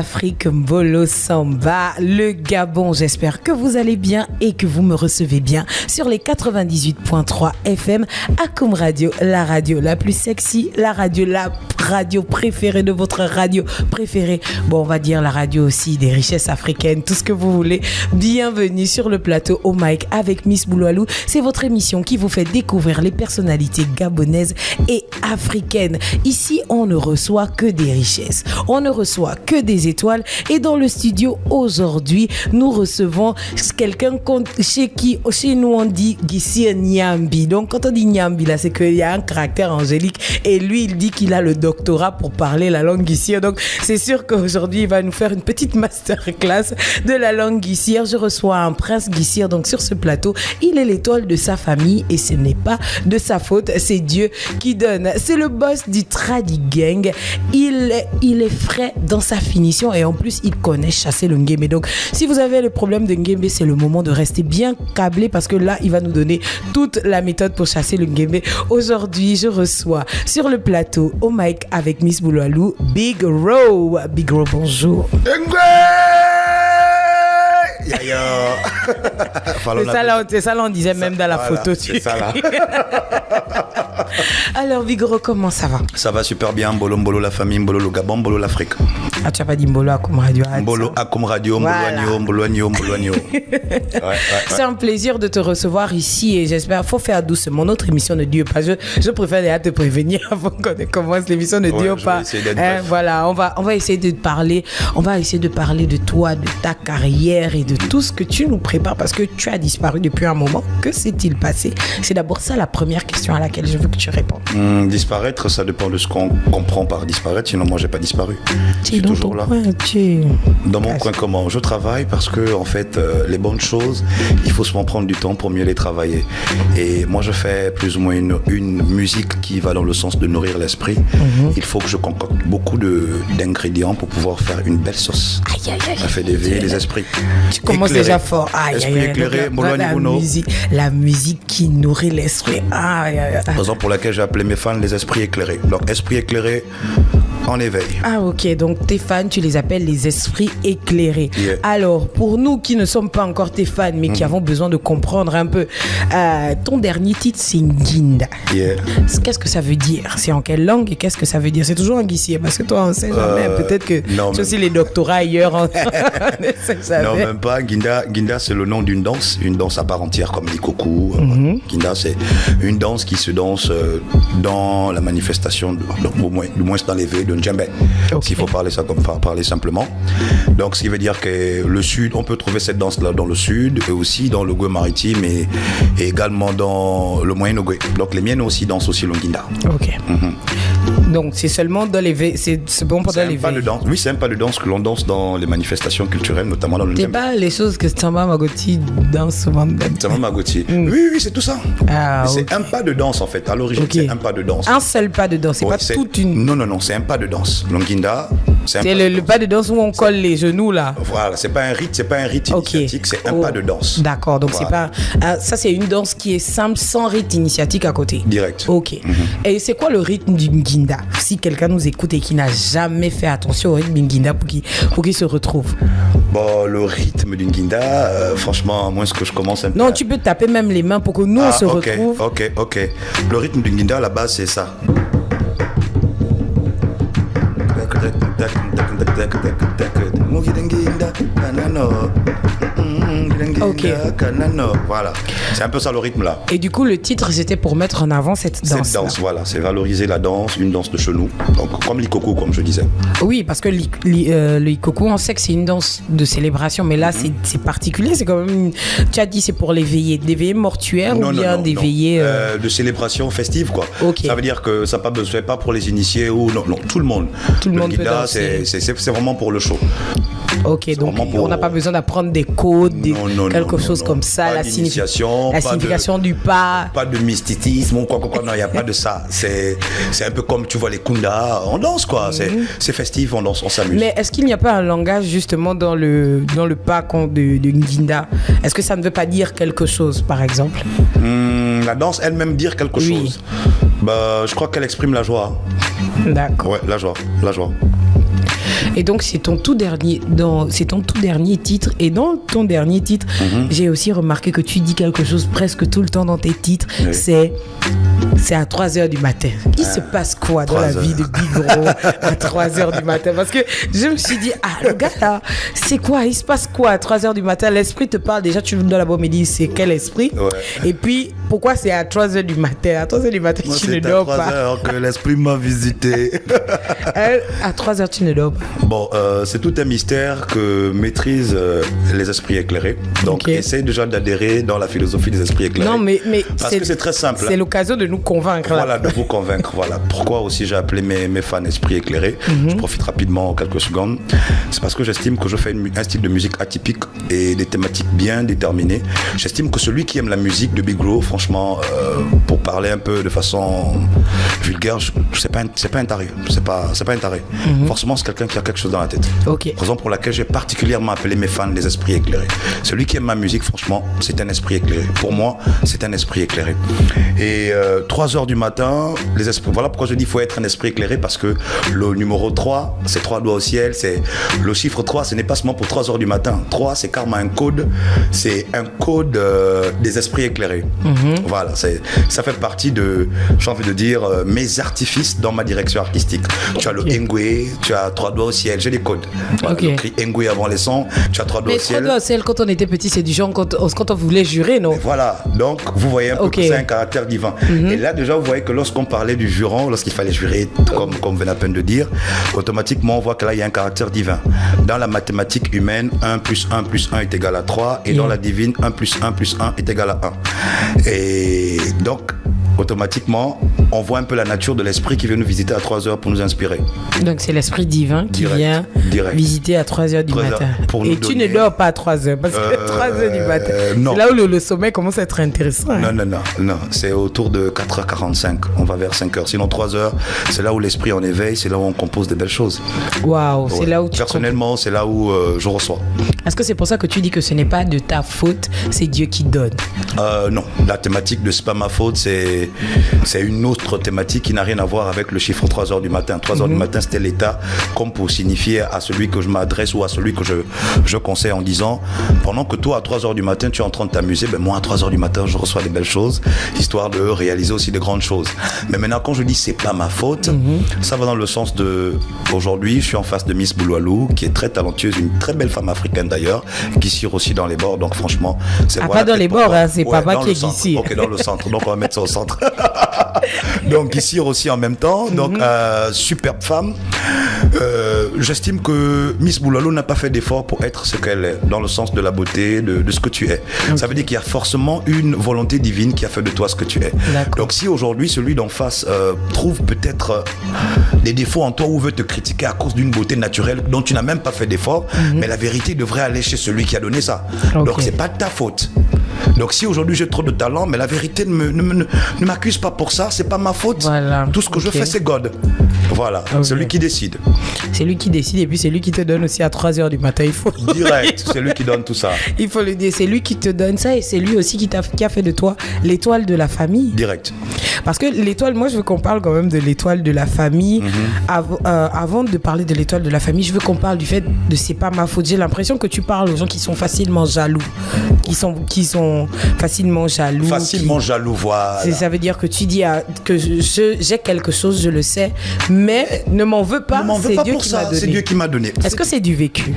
Afrique, Mbolo Samba, le Gabon. J'espère que vous allez bien et que vous me recevez bien sur les 98.3 FM Akoum Radio, la radio la plus sexy, la radio préférée de votre radio préférée. Bon, on va dire la radio aussi des richesses africaines, tout ce que vous voulez. Bienvenue sur le plateau au mic avec Miss Bouloualou. C'est votre émission qui vous fait découvrir les personnalités gabonaises et africaines. Ici, on ne reçoit que des richesses. On ne reçoit que des étoiles. Et dans le studio, aujourd'hui, nous recevons quelqu'un chez nous, on dit Gissi Nyambi. Donc, quand on dit Nyambi, là, c'est qu'il y a un caractère angélique. Et lui, il dit qu'il a le doctorat pour parler la langue guissière. Donc, c'est sûr qu'aujourd'hui, il va nous faire une petite masterclass de la langue guissière. Je reçois un prince guissière. Donc, sur ce plateau, il est l'étoile de sa famille. Et ce n'est pas de sa faute. C'est Dieu qui donne. C'est le boss du Tradi Gang. Il est frais dans sa finition et en plus il connaît chasser le Nguembe. Donc si vous avez le problème de Nguembe, c'est le moment de rester bien câblé parce que là il va nous donner toute la méthode pour chasser le Nguembe. Aujourd'hui je reçois sur le plateau au mic avec Miss Bouloualou Big Ro. Big Ro, bonjour. C'est ça là on disait même dans la photo. C'est ça là. Alors Vigoro, comment ça va? Ça va super bien. Mbolo la famille, Mbolo le Gabon, Mbolo l'Afrique. Ah, tu n'as pas dit Mbolo Akoum Radio? Mbolo Akoum Radio, Mbolo Agno. C'est un plaisir de te recevoir ici et j'espère, faut faire doucement. Notre émission ne dure pas. Je préfère déjà te prévenir avant qu'on commence. L'émission ne dure pas. Voilà, on va essayer de parler. On va essayer de parler de toi, de ta carrière et de tout ce que tu nous prépares parce que tu as disparu depuis un moment. Que s'est-il passé? C'est d'abord ça la première question à laquelle je veux que tu répondes. Disparaître, ça dépend de ce qu'on comprend par disparaître. Sinon, moi, j'ai pas disparu. Tu es toujours là. Dans mon coin, comment? Je travaille parce que, en fait, les bonnes choses, il faut souvent prendre du temps pour mieux les travailler. Et moi, je fais plus ou moins une musique qui va dans le sens de nourrir l'esprit. Il faut que je concocte beaucoup d'ingrédients pour pouvoir faire une belle sauce. Ça fait d'éveiller les esprits. Tu commences déjà fort. Esprit éclairé, la musique qui nourrit l'esprit. Raison pour laquelle j'ai appelé mes fans les esprits éclairés. Donc, esprit éclairé en éveil. Ah, ok. Donc, tes fans, tu les appelles les esprits éclairés. Yeah. Alors, pour nous qui ne sommes pas encore tes fans, mais qui avons besoin de comprendre un peu, ton dernier titre, c'est Nginda. Yeah. Qu'est-ce que ça veut dire? C'est en quelle langue et qu'est-ce que ça veut dire? C'est toujours en guissier parce que toi, on ne sait jamais. Peut-être que tu as aussi les doctorats ailleurs. Non, même pas. Nginda, c'est le nom d'une danse à part entière, comme l'ikoku. Nginda, c'est une danse qui se danse dans la manifestation, du moins dans les veillées de Ndjembe. S'il faut parler ça comme parler simplement. Donc, ce qui veut dire que le sud, on peut trouver cette danse-là dans le sud et aussi dans le Goué maritime et également dans le Moyen-Ogooué. Donc, les miennes aussi dansent aussi le Nginda. Ok. Donc, c'est seulement dans les veillées. C'est bon pour dans les veillées. Oui, c'est un pas de danse que l'on danse dans les manifestations culturelles, notamment dans le Ndjembe. C'est pas les choses que Samba Magoti danse souvent. Samba Magoti. Oui, c'est tout ça. C'est un pas de danse en fait. À l'origine, c'est un pas de danse. Un seul pas de danse, c'est pas toute une. Non, c'est un pas de danse. L'Nginda, c'est le pas de danse où on colle les genoux là. Voilà, c'est pas un rite initiatique, c'est un pas de danse. D'accord, donc c'est pas. Ça, c'est une danse qui est simple, sans rite initiatique à côté. Direct. Ok. Et c'est quoi le rythme du Nginda? Si quelqu'un nous écoute et qui n'a jamais fait attention au rythme du Nginda pour qu'il se retrouve. Bon, le rythme du Nginda, franchement, à moins que je commence un peu. Non, tu peux taper même les mains pour que nous on se retrouve. Ok. Le rythme du Nginda, à la base, c'est ça. Ok. Voilà, c'est un peu ça le rythme là. Et du coup, le titre c'était pour mettre en avant cette danse. Cette danse, voilà, c'est valoriser la danse, une danse de chelou. Donc, comme l'ikoku, comme je disais. Oui, parce que l'ikoku, on sait que c'est une danse de célébration, mais là c'est particulier. C'est quand même. Tu as dit c'est pour les veillées mortuaires ou bien des veillées. De célébration festive, quoi. Okay. Ça veut dire que ça pas besoin, pas pour les initiés ou non, tout le monde. Tout le monde peut danser. C'est vraiment pour le show. Ok, donc on n'a pas besoin d'apprendre des codes, quelque chose comme ça, pas la signification du pas. Pas de mysticisme ou quoi, non, il n'y a pas de ça. C'est un peu comme tu vois les kundas, on danse quoi, c'est festif, on danse, on s'amuse. Mais est-ce qu'il n'y a pas un langage justement dans le pas de Nginda? Est-ce que ça ne veut pas dire quelque chose par exemple? La danse elle-même dire quelque chose. Je crois qu'elle exprime la joie. D'accord. Ouais, la joie. Et donc c'est ton tout dernier titre. Et dans ton dernier titre, j'ai aussi remarqué que tu dis quelque chose presque tout le temps dans tes titres. Oui. C'est à 3h du matin. Il se passe quoi dans la vie de Big Gros à 3h du matin? Parce que je me suis dit, le gars là, c'est quoi? Il se passe quoi à 3h du matin? L'esprit te parle déjà, tu me donnes la bombe et dis, c'est quel esprit? Et puis, pourquoi c'est à 3h du matin? À 3h du matin, moi, tu ne dors pas. C'est à 3h que l'esprit m'a visité. À 3h, tu ne dors pas. Bon, c'est tout un mystère que maîtrisent les esprits éclairés. Donc, essaye déjà d'adhérer dans la philosophie des esprits éclairés. Non, mais parce que c'est très simple. C'est l'occasion de nous convaincre. Voilà, de vous convaincre. Voilà. Pourquoi aussi j'ai appelé mes fans esprits éclairés. Je profite rapidement en quelques secondes. C'est parce que j'estime que je fais un style de musique atypique et des thématiques bien déterminées. J'estime que celui qui aime la musique de Big Gros, franchement, pour parler un peu de façon vulgaire, c'est pas un taré. C'est pas un taré. Forcément, c'est quelqu'un qui a quelque chose dans la tête. Raison pour laquelle j'ai particulièrement appelé mes fans les esprits éclairés. Celui qui aime ma musique, franchement, c'est un esprit éclairé. Pour moi, c'est un esprit éclairé. Et 3h du matin, les esprits. Voilà pourquoi je dis qu'il faut être un esprit éclairé, parce que le numéro 3, c'est 3 doigts au ciel. C'est le chiffre 3, ce n'est pas seulement pour 3h du matin. 3, c'est carrément un code. C'est un code des esprits éclairés. Voilà, ça fait partie de, j'ai envie de dire, mes artifices dans ma direction artistique. Tu as le Ngwe, tu as 3 doigts au ciel, j'ai les codes. Voilà, le cri Ngwe avant les sons, tu as 3 doigts au ciel. 3 doigts au ciel, quand on était petit, c'est du genre quand on voulait jurer, non? Et voilà, donc vous voyez un peu que c'est un caractère divin. Et là déjà, vous voyez que lorsqu'on parlait du jurant, lorsqu'il fallait jurer, comme venait à peine de dire, automatiquement on voit que là il y a un caractère divin. Dans la mathématique humaine, 1 plus 1 plus 1 est égal à 3, et dans la divine, 1 plus 1 plus 1 est égal à 1. Et donc, automatiquement, on voit un peu la nature de l'esprit qui vient nous visiter à 3h pour nous inspirer. Donc c'est l'esprit divin qui vient visiter à 3h du matin. Et tu ne dors pas à 3h, parce que 3h du matin, c'est là où le sommeil commence à être intéressant. Non, c'est autour de 4h45, on va vers 5h. Sinon 3h, c'est là où l'esprit en éveille, c'est là où on compose des belles choses. Waouh, c'est là où tu... Personnellement, c'est là où je reçois. Est-ce que c'est pour ça que tu dis que ce n'est pas de ta faute, c'est Dieu qui donne? Non, la thématique de c'est pas ma faute, c'est une autre thématique qui n'a rien à voir avec le chiffre 3h du matin. 3h du matin, c'était l'état, comme pour signifier à celui que je m'adresse ou à celui que je conseille en disant, pendant que toi à 3h du matin tu es en train de t'amuser, moi à 3h du matin je reçois des belles choses, histoire de réaliser aussi des grandes choses. Mais maintenant quand je dis c'est pas ma faute, ça va dans le sens de, aujourd'hui je suis en face de Miss Bouloualou, qui est très talentueuse, une très belle femme africaine d'ailleurs, qui sire aussi dans les bords, donc franchement c'est pas dans les bords, c'est papa qui est ici. Ok, dans le centre, donc on va mettre ça au centre. Donc ici aussi en même temps, donc superbe femme. J'estime que Miss Bouloualou n'a pas fait d'effort pour être ce qu'elle est, dans le sens de la beauté, de ce que tu es. Ça veut dire qu'il y a forcément une volonté divine qui a fait de toi ce que tu es. Donc si aujourd'hui celui d'en face trouve peut-être des défauts en toi ou veut te critiquer à cause d'une beauté naturelle dont tu n'as même pas fait d'effort, mais la vérité devrait aller chez celui qui a donné ça. Donc c'est pas de ta faute. Donc si aujourd'hui j'ai trop de talent, mais la vérité ne m'accuse pas pour ça, c'est pas ma faute. Voilà. Tout ce que je fais, c'est God. Voilà, c'est lui qui décide. C'est lui qui décide et puis c'est lui qui te donne aussi à 3h du matin. Il faut... Direct, c'est lui qui donne tout ça. Il faut le dire, c'est lui qui te donne ça et c'est lui aussi qui a fait de toi l'étoile de la famille. Direct. Parce que l'étoile, moi je veux qu'on parle quand même de l'étoile de la famille. Avant de parler de l'étoile de la famille, je veux qu'on parle du fait de c'est pas ma faute. J'ai l'impression que tu parles aux gens qui sont facilement jaloux. Qui sont facilement jaloux. Facilement jaloux, voilà. Ça veut dire que tu dis que j'ai quelque chose, je le sais, mais ne m'en veux pas. Ne m'en veux pas pour ça, c'est Dieu qui m'a donné. Est-ce que c'est du vécu?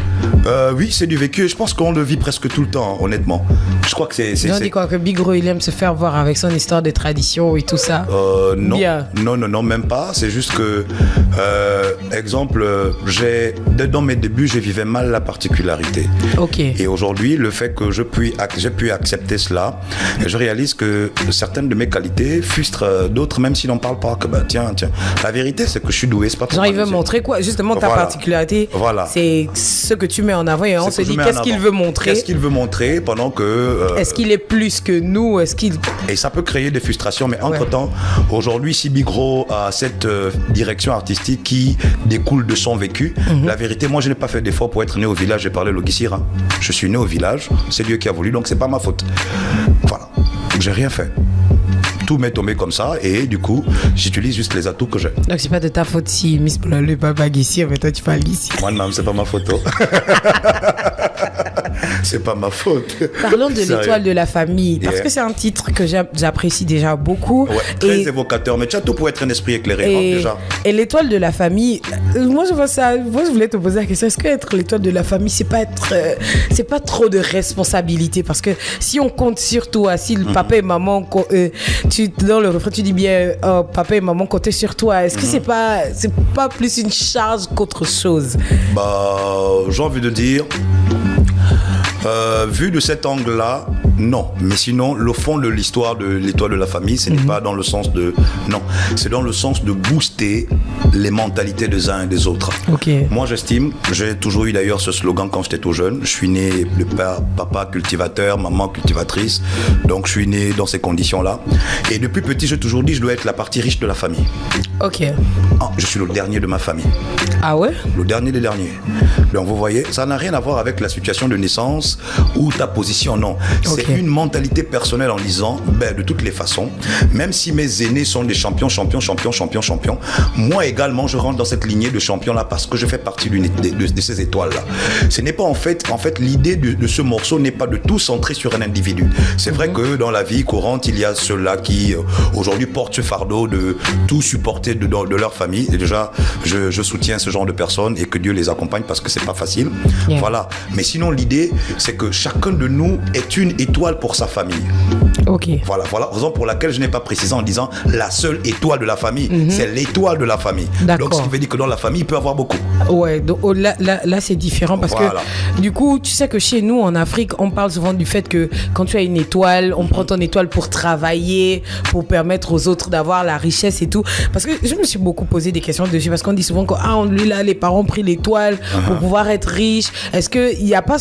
Oui, c'est du vécu et je pense qu'on le vit presque tout le temps, honnêtement. Je crois que c'est... On dit quoi, que Big Gros, il aime se faire voir avec son histoire de tradition et tout ça? Non. Non, même pas. C'est juste que, exemple, dans mes débuts, je vivais mal la particularité. Ok. Et aujourd'hui, le fait que j'ai pu accepter cela, je réalise que certaines de mes qualités frustrent d'autres, même si l'on ne parle pas. Que tiens, la vérité, c'est que je suis doué, c'est pas pour genre, il veut montrer quoi? Justement, ta particularité, c'est ce que tu mets en avant et on se dit qu'est-ce qu'il veut montrer? Qu'est-ce qu'il veut montrer pendant que... Est-ce qu'il est plus que nous? Et ça peut créer des frustrations, mais entre-temps, aujourd'hui, si Big Gros a cette direction artistique qui découle de son vécu, la vérité, moi, je n'ai pas fait d'effort pour être né au village, j'ai parlé le Guissira. Je suis né au village, c'est Dieu qui a voulu, donc c'est pas ma faute. Voilà, j'ai rien fait. tout m'est tombé comme ça et du coup, j'utilise juste les atouts que j'ai. Donc c'est pas de ta faute si Miss Boulalo n'est pas ici, mais toi tu parles ici. Moi, non, c'est pas ma photo. C'est pas ma faute. Parlons de l'étoile de la famille, parce que c'est un titre que j'apprécie déjà beaucoup. Ouais, très évocateur, mais tu as tout pour être un esprit éclairé, déjà. Et l'étoile de la famille, moi je voulais te poser la question, est-ce que être l'étoile de la famille, c'est pas trop de responsabilité? Parce que si on compte sur toi, si le papa et maman, dans le refrain tu dis bien papa et maman comptaient sur toi, est-ce que c'est pas plus une charge qu'autre chose? J'ai envie de dire, vu de cet angle-là, non. Mais sinon, le fond de l'histoire de l'étoile de la famille, ce n'est pas dans le sens de... Non, c'est dans le sens de booster les mentalités des uns et des autres. Okay. Moi, j'estime, j'ai toujours eu d'ailleurs ce slogan quand j'étais tout jeune. Je suis né de papa cultivateur, maman cultivatrice. Donc, je suis né dans ces conditions-là. Et depuis petit, j'ai toujours dit, je dois être la partie riche de la famille. Ok. Je suis le dernier de ma famille. Ah ouais? Le dernier des derniers. Donc, vous voyez, ça n'a rien à voir avec la situation de naissance ou ta position, non. C'est une mentalité personnelle en disant, de toutes les façons, même si mes aînés sont des champions, moi également, je rentre dans cette lignée de champions-là parce que je fais partie de ces étoiles-là. Ce n'est pas en fait l'idée de ce morceau n'est pas de tout centrer sur un individu. C'est vrai que dans la vie courante, il y a ceux-là qui aujourd'hui portent ce fardeau de tout supporter de leur famille. Et déjà, je soutiens ce genre de personnes et que Dieu les accompagne parce que c'est pas facile. Yeah. Voilà. Mais sinon, l'idée, c'est que chacun de nous est une étoile pour sa famille. Ok. Voilà, raison pour laquelle je n'ai pas précisé en disant la seule étoile de la famille. C'est l'étoile de la famille. D'accord. Donc, ce qui veut dire que dans la famille, il peut y avoir beaucoup. Ouais, donc là c'est différent parce que du coup, tu sais que chez nous en Afrique, on parle souvent du fait que quand tu as une étoile, on prend ton étoile pour travailler, pour permettre aux autres d'avoir la richesse et tout. Parce que je me suis beaucoup posé des questions dessus parce qu'on dit souvent que lui là, les parents ont pris l'étoile pour pouvoir être riche. Est-ce que il y a pas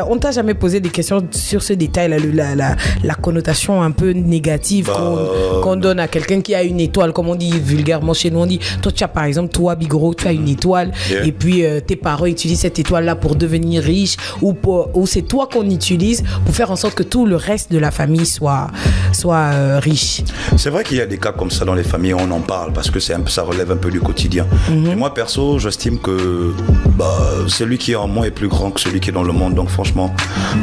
on t'a jamais posé des questions sur ce détail là, la connotation un peu négative qu'on donne à quelqu'un qui a une étoile, comme on dit vulgairement chez nous, on dit toi tu as par exemple Bigro, tu as une étoile et puis tes parents utilisent cette étoile là pour devenir riche ou c'est toi qu'on utilise pour faire en sorte que tout le reste de la famille soit riche. C'est vrai qu'il y a des cas comme ça dans les familles, on en parle parce que ça relève un peu du quotidien. Et moi perso, j'estime que celui qui est en moi est plus grand que celui qui est dans le monde. Donc franchement,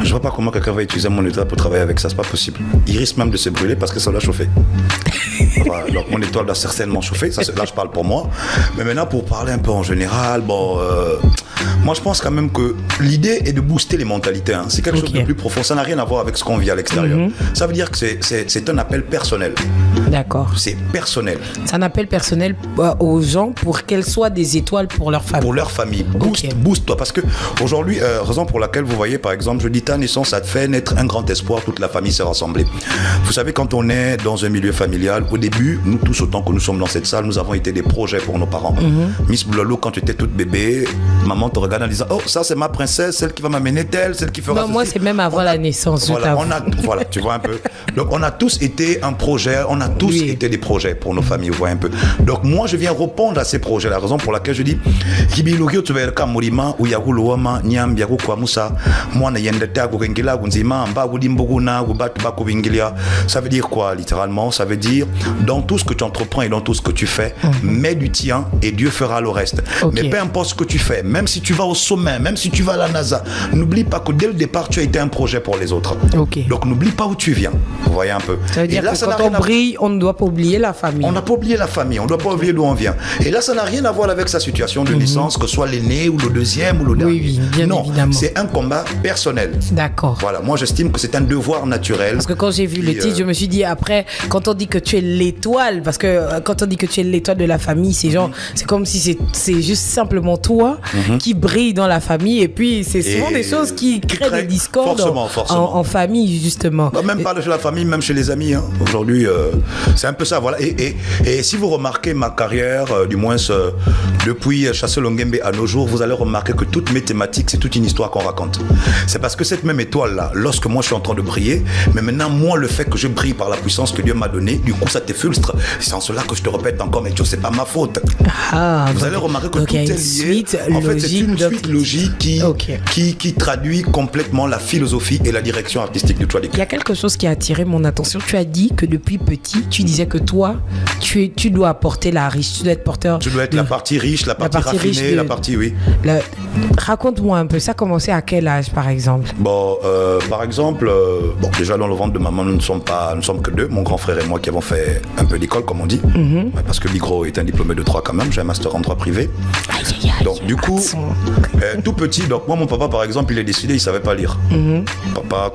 je vois pas comment quelqu'un va utiliser mon étoile pour travailler avec ça, c'est pas possible. Il risque même de se brûler parce que ça doit chauffer. Donc mon étoile doit certainement chauffer, là je parle pour moi. Mais maintenant pour parler un peu en général, moi je pense quand même que l'idée est de booster les mentalités, hein. C'est quelque chose de plus profond, ça n'a rien à voir avec ce qu'on vit à l'extérieur. Ça veut dire que c'est un appel personnel. D'accord. C'est personnel. C'est un appel personnel aux gens pour qu'elles soient des étoiles pour leur famille. Pour leur famille. Booste-toi. Parce que aujourd'hui, raison pour laquelle vous voyez, par exemple, je dis ta naissance, ça te fait naître un grand espoir, toute la famille s'est rassemblée. Vous savez, quand on est dans un milieu familial, au début, nous tous, autant que nous sommes dans cette salle, nous avons été des projets pour nos parents. Miss Boulalo, quand tu étais toute bébé, maman te regardait en disant, oh, ça c'est ma princesse, celle qui va m'amener telle, celle qui fera ceci. Moi, c'est même avant la naissance. Voilà, tu vois un peu. Donc, on a tous été un projet, on a tous été des projets pour nos familles, vous voyez un peu. Donc, moi, je viens répondre à ces projets. La raison pour laquelle je dis, ça veut dire quoi, littéralement? Ça veut dire, dans tout ce que tu entreprends et dans tout ce que tu fais, mets du tien et Dieu fera le reste. Mais peu importe ce que tu fais, même si tu vas au sommet, même si tu vas à la NASA, n'oublie pas que dès le départ, tu as été un projet pour les autres. Donc, n'oublie pas où tu viens. Vous voyez un peu. Ça veut dire que quand on brille, on ne doit pas oublier la famille. On n'a pas oublié la famille, on ne doit pas oublier d'où on vient. Et là, ça n'a rien à voir avec sa situation de naissance, que ce soit l'aîné ou le deuxième ou le dernier. Oui, bien évidemment. C'est un combat personnel. D'accord. Voilà, moi j'estime que c'est un devoir naturel. Parce que quand j'ai vu le titre, je me suis dit après, quand on dit que tu es l'étoile, parce que quand on dit que tu es l'étoile de la famille, c'est genre, c'est comme si c'est juste simplement toi qui brille dans la famille, et puis c'est souvent des choses qui créent des discordes en famille, justement. Même pas chez la famille, même chez les amis. Hein. Aujourd'hui, c'est un peu ça, voilà. Et si vous remarquez ma carrière, du moins depuis Chassé Longembe à nos jours, vous allez remarquer que toutes mes thématiques, c'est toute une histoire qu'on raconte. C'est parce que cette même étoile-là, lorsque moi je suis en train de briller, mais maintenant, moi, le fait que je brille par la puissance que Dieu m'a donnée, du coup, ça t'effrustre. C'est en cela que je te répète encore, mais c'est pas ma faute. Vous allez remarquer que tout est lié. En fait, c'est une suite logique qui traduit complètement la philosophie et la direction artistique du Twadika. Il y a quelque chose qui a attiré mon attention attention, tu as dit que depuis petit, tu disais que toi, tu dois apporter la riche, tu dois être porteur. Tu dois être la partie riche, la partie raffinée, la partie, oui. Raconte-moi un peu, ça a commencé à quel âge, par exemple? Bon, par exemple, déjà dans le ventre de maman, nous ne sommes que deux, mon grand frère et moi qui avons fait un peu d'école, comme on dit, parce que Bigro est un diplômé de droit quand même, j'ai un master en droit privé. Donc du coup, tout petit, donc moi mon papa par exemple, il est décidé, il savait pas lire. Papa,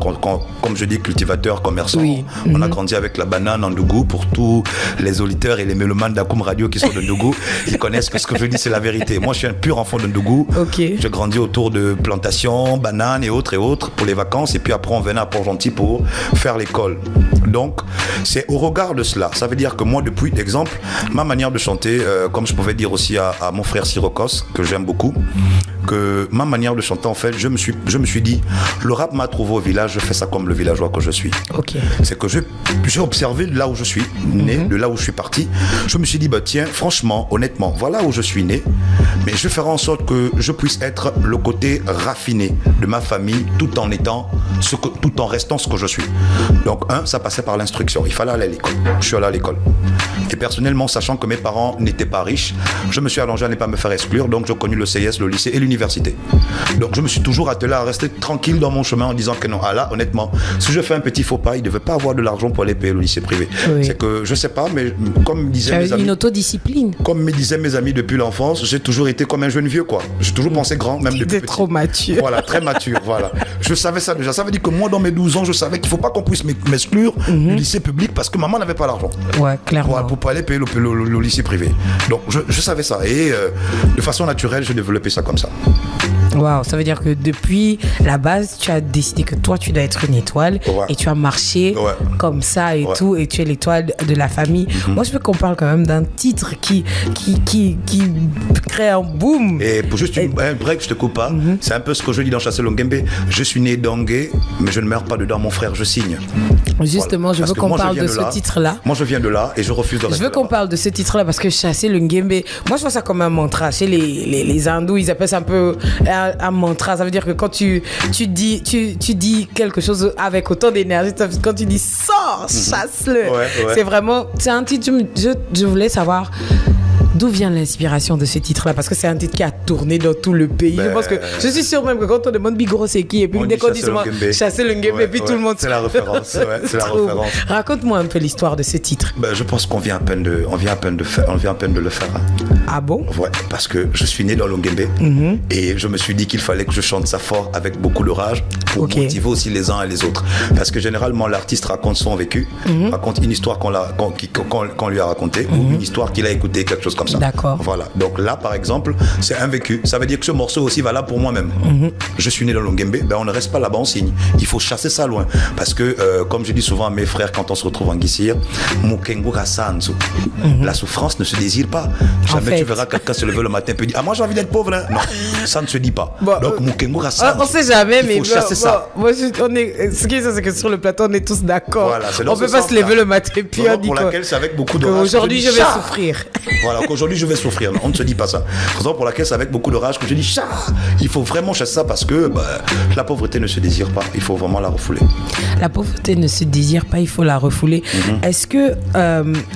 comme je dis, cultivateur, commerçant. Oui. On a grandi avec la banane en Ndougou. Pour tous les auditeurs et les mélomanes d'Akoum Radio qui sont de Ndougou, ils connaissent que ce que je dis, c'est la vérité. Moi, je suis un pur enfant de Ndougou. Okay. J'ai grandi autour de plantations, bananes et autres pour les vacances. Et puis après, on venait à Port-Gentil pour faire l'école. Donc, c'est au regard de cela. Ça veut dire que moi, depuis, exemple, ma manière de chanter, comme je pouvais dire aussi à mon frère Sirocos, que j'aime beaucoup, que ma manière de chanter, en fait, je me suis dit, le rap m'a trouvé au village, je fais ça comme le villageois que je suis. Okay. C'est que j'ai observé de là où je suis né, de là où je suis parti. Je me suis dit, tiens, franchement, honnêtement, voilà où je suis né, mais je ferai en sorte que je puisse être le côté raffiné de ma famille tout en restant ce que je suis. Donc, ça passait par l'instruction. Il fallait aller à l'école. Je suis allé à l'école. Et personnellement, sachant que mes parents n'étaient pas riches, je me suis allongé à ne pas me faire exclure, donc j'ai connu le CS, le lycée et l'université. Donc je me suis toujours attelé à rester tranquille dans mon chemin en disant que non, là, honnêtement, si je fais un petit faux pas, il ne devait pas avoir de l'argent pour aller payer le lycée privé. Oui. C'est que, je ne sais pas, mais comme me disaient mes amis... une autodiscipline. Comme me disaient mes amis depuis l'enfance, j'ai toujours été comme un jeune vieux, quoi. J'ai toujours pensé grand, même depuis petit. Trop mature. Voilà, très mature, voilà. Je savais ça déjà. Ça veut dire que moi, dans mes 12 ans, je savais qu'il ne faut pas qu'on puisse m'exclure du lycée public parce que maman n'avait pas l'argent. Ouais, clairement. Pour pas aller payer le lycée privé. Donc, je savais ça. Et de façon naturelle, j'ai développé ça comme ça. Waouh, ça veut dire que depuis la base, tu as décidé que toi, tu dois être une étoile et tu as marché comme ça et tout, et tu es l'étoile de la famille. Moi, je veux qu'on parle quand même d'un titre qui crée un boom. Et pour juste un break, je te coupe pas. C'est un peu ce que je dis dans Chasser Longembe. Je suis né d'Angé, mais je ne meurs pas dedans, mon frère, je signe. Justement, je veux qu'on parle de ce titre-là. Moi, je viens de là et je refuse de rester. Je veux qu'on parle de ce titre-là parce que Chasser Longembe, moi, je vois ça comme un mantra. Chez les hindous, ils appellent ça un peu un mantra. Ça veut dire que quand tu dis quelque chose avec autant d'énergie, quand tu dis sors, chasse-le. C'est vraiment, c'est un titre, je voulais savoir d'où vient l'inspiration de ce titre-là, parce que c'est un titre qui a tourné dans tout le pays. Je pense que je suis sûr même que quand on demande Bigro c'est qui, et puis dès qu'on dit souvent Chasser Longembe, et puis tout le monde. C'est la référence. C'est la référence. Raconte-moi un peu l'histoire de ce titre. Je pense qu'on vient à peine de le faire. Ah bon? Ouais, parce que je suis né dans Longembe et je me suis dit qu'il fallait que je chante ça fort avec beaucoup de rage pour motiver aussi les uns et les autres. Parce que généralement l'artiste raconte son vécu, raconte une histoire qu'on lui a racontée ou une histoire qu'il a écoutée, quelque chose comme ça. D'accord. Voilà. Donc là, par exemple, c'est un vécu. Ça veut dire que ce morceau est aussi valable pour moi-même. Je suis né dans Longembe, on ne reste pas là-bas, on signe. Il faut chasser ça loin. Parce que, comme je dis souvent à mes frères quand on se retrouve en Guissir, la souffrance ne se désire pas. Jamais tu verras quelqu'un se lever le matin et peut dire moi j'ai envie d'être pauvre. Hein. Non, ça ne se dit pas. Donc, on sait jamais, mais il faut chasser ça. Moi, ce qui est ça, c'est que sur le plateau, on est tous d'accord. Voilà, on ne peut pas se lever le matin et puis on dit pour laquelle c'est avec beaucoup de rage. Aujourd'hui, je vais souffrir. Voilà, qu'aujourd'hui, je vais souffrir. Non, on ne se dit pas ça. Raison pour laquelle c'est avec beaucoup de rage que je dis il faut vraiment chasser ça parce que la pauvreté ne se désire pas. Il faut vraiment la refouler. La pauvreté ne se désire pas, il faut la refouler. Est-ce que,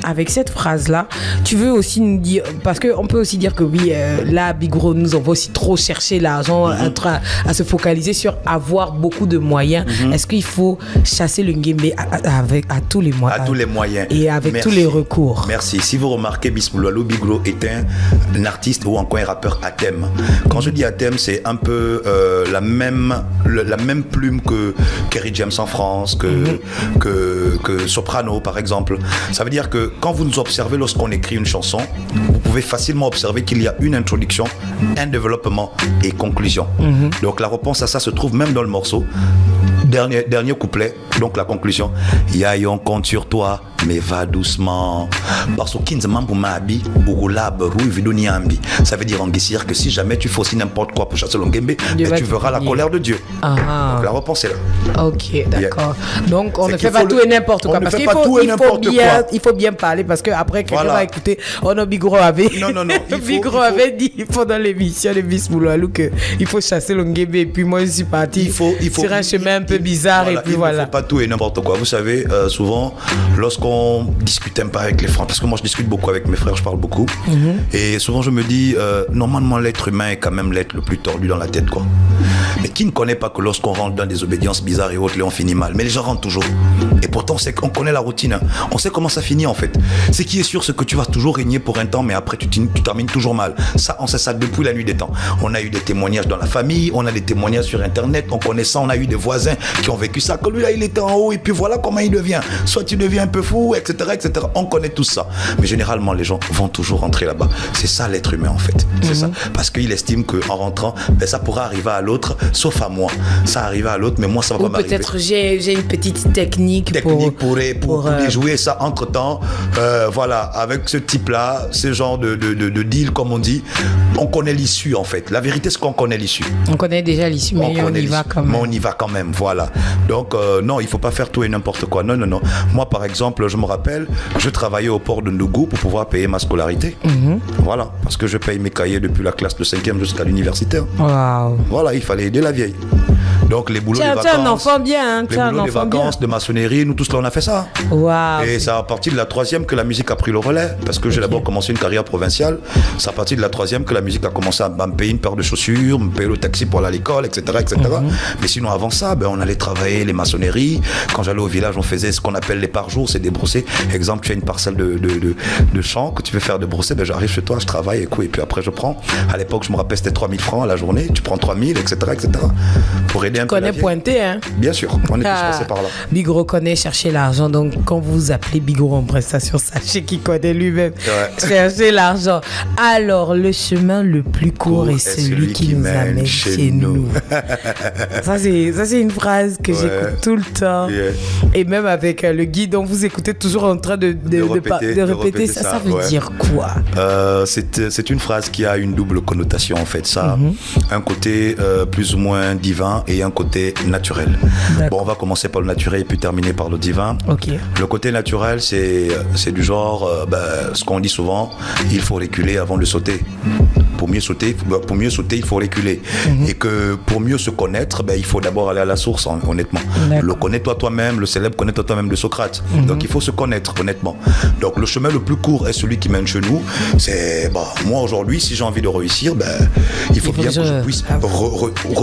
avec cette phrase-là, tu veux aussi nous dire, parce qu'on peut aussi dire que oui, là, Bigro nous envoie aussi trop chercher l'argent, à se focaliser sur avoir beaucoup de moyens. Est-ce qu'il faut chasser le Longembe à tous les moyens? À tous les moyens. Et avec tous les recours. Merci. Si vous remarquez, Bismoulalou Bigro est un artiste ou encore un rappeur à thème. Quand je dis à thème, c'est un peu la même plume que Kerry James en France, que Soprano par exemple. Ça veut dire que quand vous nous observez lorsqu'on écrit une chanson, vous pouvez facilement observer qu'il y a une introduction, un développement et conclusion. Donc la réponse à ça se trouve même dans le morceau. Dernier couplet, donc la conclusion. Ya yon compte sur toi, mais va doucement. Parce que ça veut dire en guissir que si jamais tu fais aussi n'importe quoi pour chasser Longembe, tu verras la colère de Dieu. Donc la réponse est là. Ok, d'accord. Donc on ne fait pas tout et n'importe quoi. Parce qu'il faut bien parler parce qu'après quelqu'un va écouter. Oh non, Bigro avait. Non. Bigro avait dit pendant l'émission de Bismoulalou qu'il faut chasser Longembe et puis moi je suis parti sur un chemin un peu bizarre et puis voilà. Il ne faut pas tout et n'importe quoi. Vous savez, souvent, lorsqu'on discute un peu avec les frères, parce que moi je discute beaucoup avec mes frères, je parle beaucoup, et souvent je me dis, normalement l'être humain est quand même l'être le plus tordu dans la tête, quoi. Mais qui ne connaît pas que lorsqu'on rentre dans des obédiences bizarres et autres, là on finit mal. Mais les gens rentrent toujours. Et pourtant, on connaît la routine. Hein. On sait comment ça finit en fait. Ce qui est sûr, c'est que tu vas toujours régner pour un temps, mais après tu termines toujours mal. Ça, on sait ça depuis la nuit des temps. On a eu des témoignages dans la famille, on a des témoignages sur Internet, on connaît ça, on a eu des voisins qui ont vécu ça. Que lui là, il était en haut et puis voilà comment il devient. Soit il devient un peu fou, etc., etc. On connaît tout ça. Mais généralement, les gens vont toujours rentrer là-bas. C'est ça l'être humain en fait. C'est ça. Parce qu'il estime qu'en rentrant, ben, ça pourra arriver à l'autre, sauf à moi. Ça arrive à l'autre, mais moi, ça va pas m'arriver. Peut-être j'ai une petite technique pour jouer ça entre-temps. Voilà, avec ce type-là, ce genre de deal, comme on dit, on connaît l'issue, en fait. La vérité, c'est qu'on connaît l'issue. On connaît déjà l'issue, mais on y va quand même. Mais on y va quand même, voilà. Donc, non, il ne faut pas faire tout et n'importe quoi. Non, non, non. Moi, par exemple, je me rappelle, je travaillais au port de Ndougou pour pouvoir payer ma scolarité. Voilà, parce que je paye mes cahiers depuis la classe de 5e jusqu'à l'universitaire. Wow. Voilà, il fallait aider la vieille. Donc les boulots des vacances, un enfant bien, les boulots des vacances, de maçonnerie, nous tous là on a fait ça. Wow. Et c'est à partir de la 3e que la musique a pris le relais, parce que j'ai d'abord commencé une carrière provinciale. C'est à partir de la 3e que la musique a commencé à me payer une paire de chaussures, me payer le taxi pour aller à l'école, etc., etc. Mais sinon avant ça, ben, on allait travailler les maçonneries. Quand j'allais au village, on faisait ce qu'on appelle les par-jours, c'est des brossés. Exemple, tu as une parcelle de champs que tu veux faire de brosser, ben j'arrive chez toi, je travaille et puis après je prends. À l'époque, je me rappelle, c'était 3000 francs à la journée. Tu prends 3000, etc., etc. Pour aider un peu. Tu connais pointer, hein? Bien sûr, on est tous passés par là. Bigro connaît chercher l'argent, donc quand vous appelez Bigro en prestation, sachez qu'il connaît lui-même chercher l'argent. Alors, le chemin le plus court est celui qui nous amène chez nous. Ça, c'est une phrase que j'écoute tout le temps. Et même avec le guide, dont vous écoutez toujours en train de répéter ça. Ça veut dire quoi? C'est une phrase qui a une double connotation, en fait. Ça, un côté plus ou moins divin et un côté naturel. Bon, on va commencer par le naturel et puis terminer par le divin. Le côté naturel, c'est du genre, ce qu'on dit souvent, il faut reculer avant de sauter. Pour mieux sauter, il faut reculer. Et que pour mieux se connaître, il faut d'abord aller à la source, honnêtement. Le connais-toi toi-même, le célèbre connais-toi toi-même de Socrate. Donc il faut se connaître, honnêtement. Donc le chemin le plus court est celui qui mène chez nous. C'est, moi aujourd'hui, si j'ai envie de réussir, il faut bien que je puisse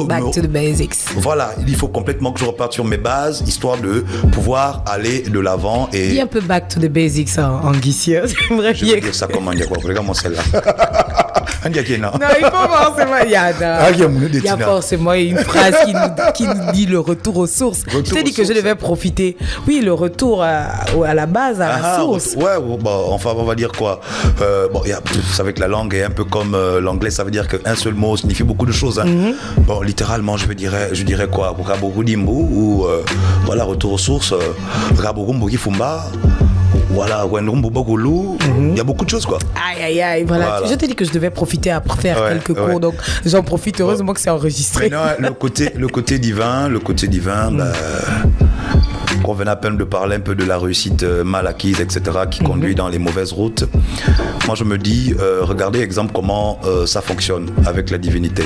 back to the basics. Voilà, il faut complètement que je reparte sur mes bases, histoire de pouvoir aller de l'avant. Et dis un peu back to the basics en guissier. Je veux dire ça comment dire quoi? Regarde-moi celle-là. Non, il faut forcément. Il y a forcément une phrase qui nous dit le retour aux sources. Je t'ai dit que je devais profiter. Oui, le retour à la base, à la source. Ouais, enfin, on va dire quoi? Vous savez que la langue est un peu comme l'anglais, ça veut dire qu'un seul mot signifie beaucoup de choses. Hein. Bon, littéralement, je dirais quoi? Ou voilà, retour aux sources. Voilà, il y a beaucoup de choses quoi. Aïe, voilà. Je t'ai dit que je devais profiter à faire quelques cours, donc j'en profite. Heureusement que c'est enregistré. Mais non, le côté divin, qu'on venait à peine de parler un peu de la réussite mal acquise, etc., qui conduit dans les mauvaises routes. Moi, je me dis, regardez, exemple, comment ça fonctionne avec la divinité.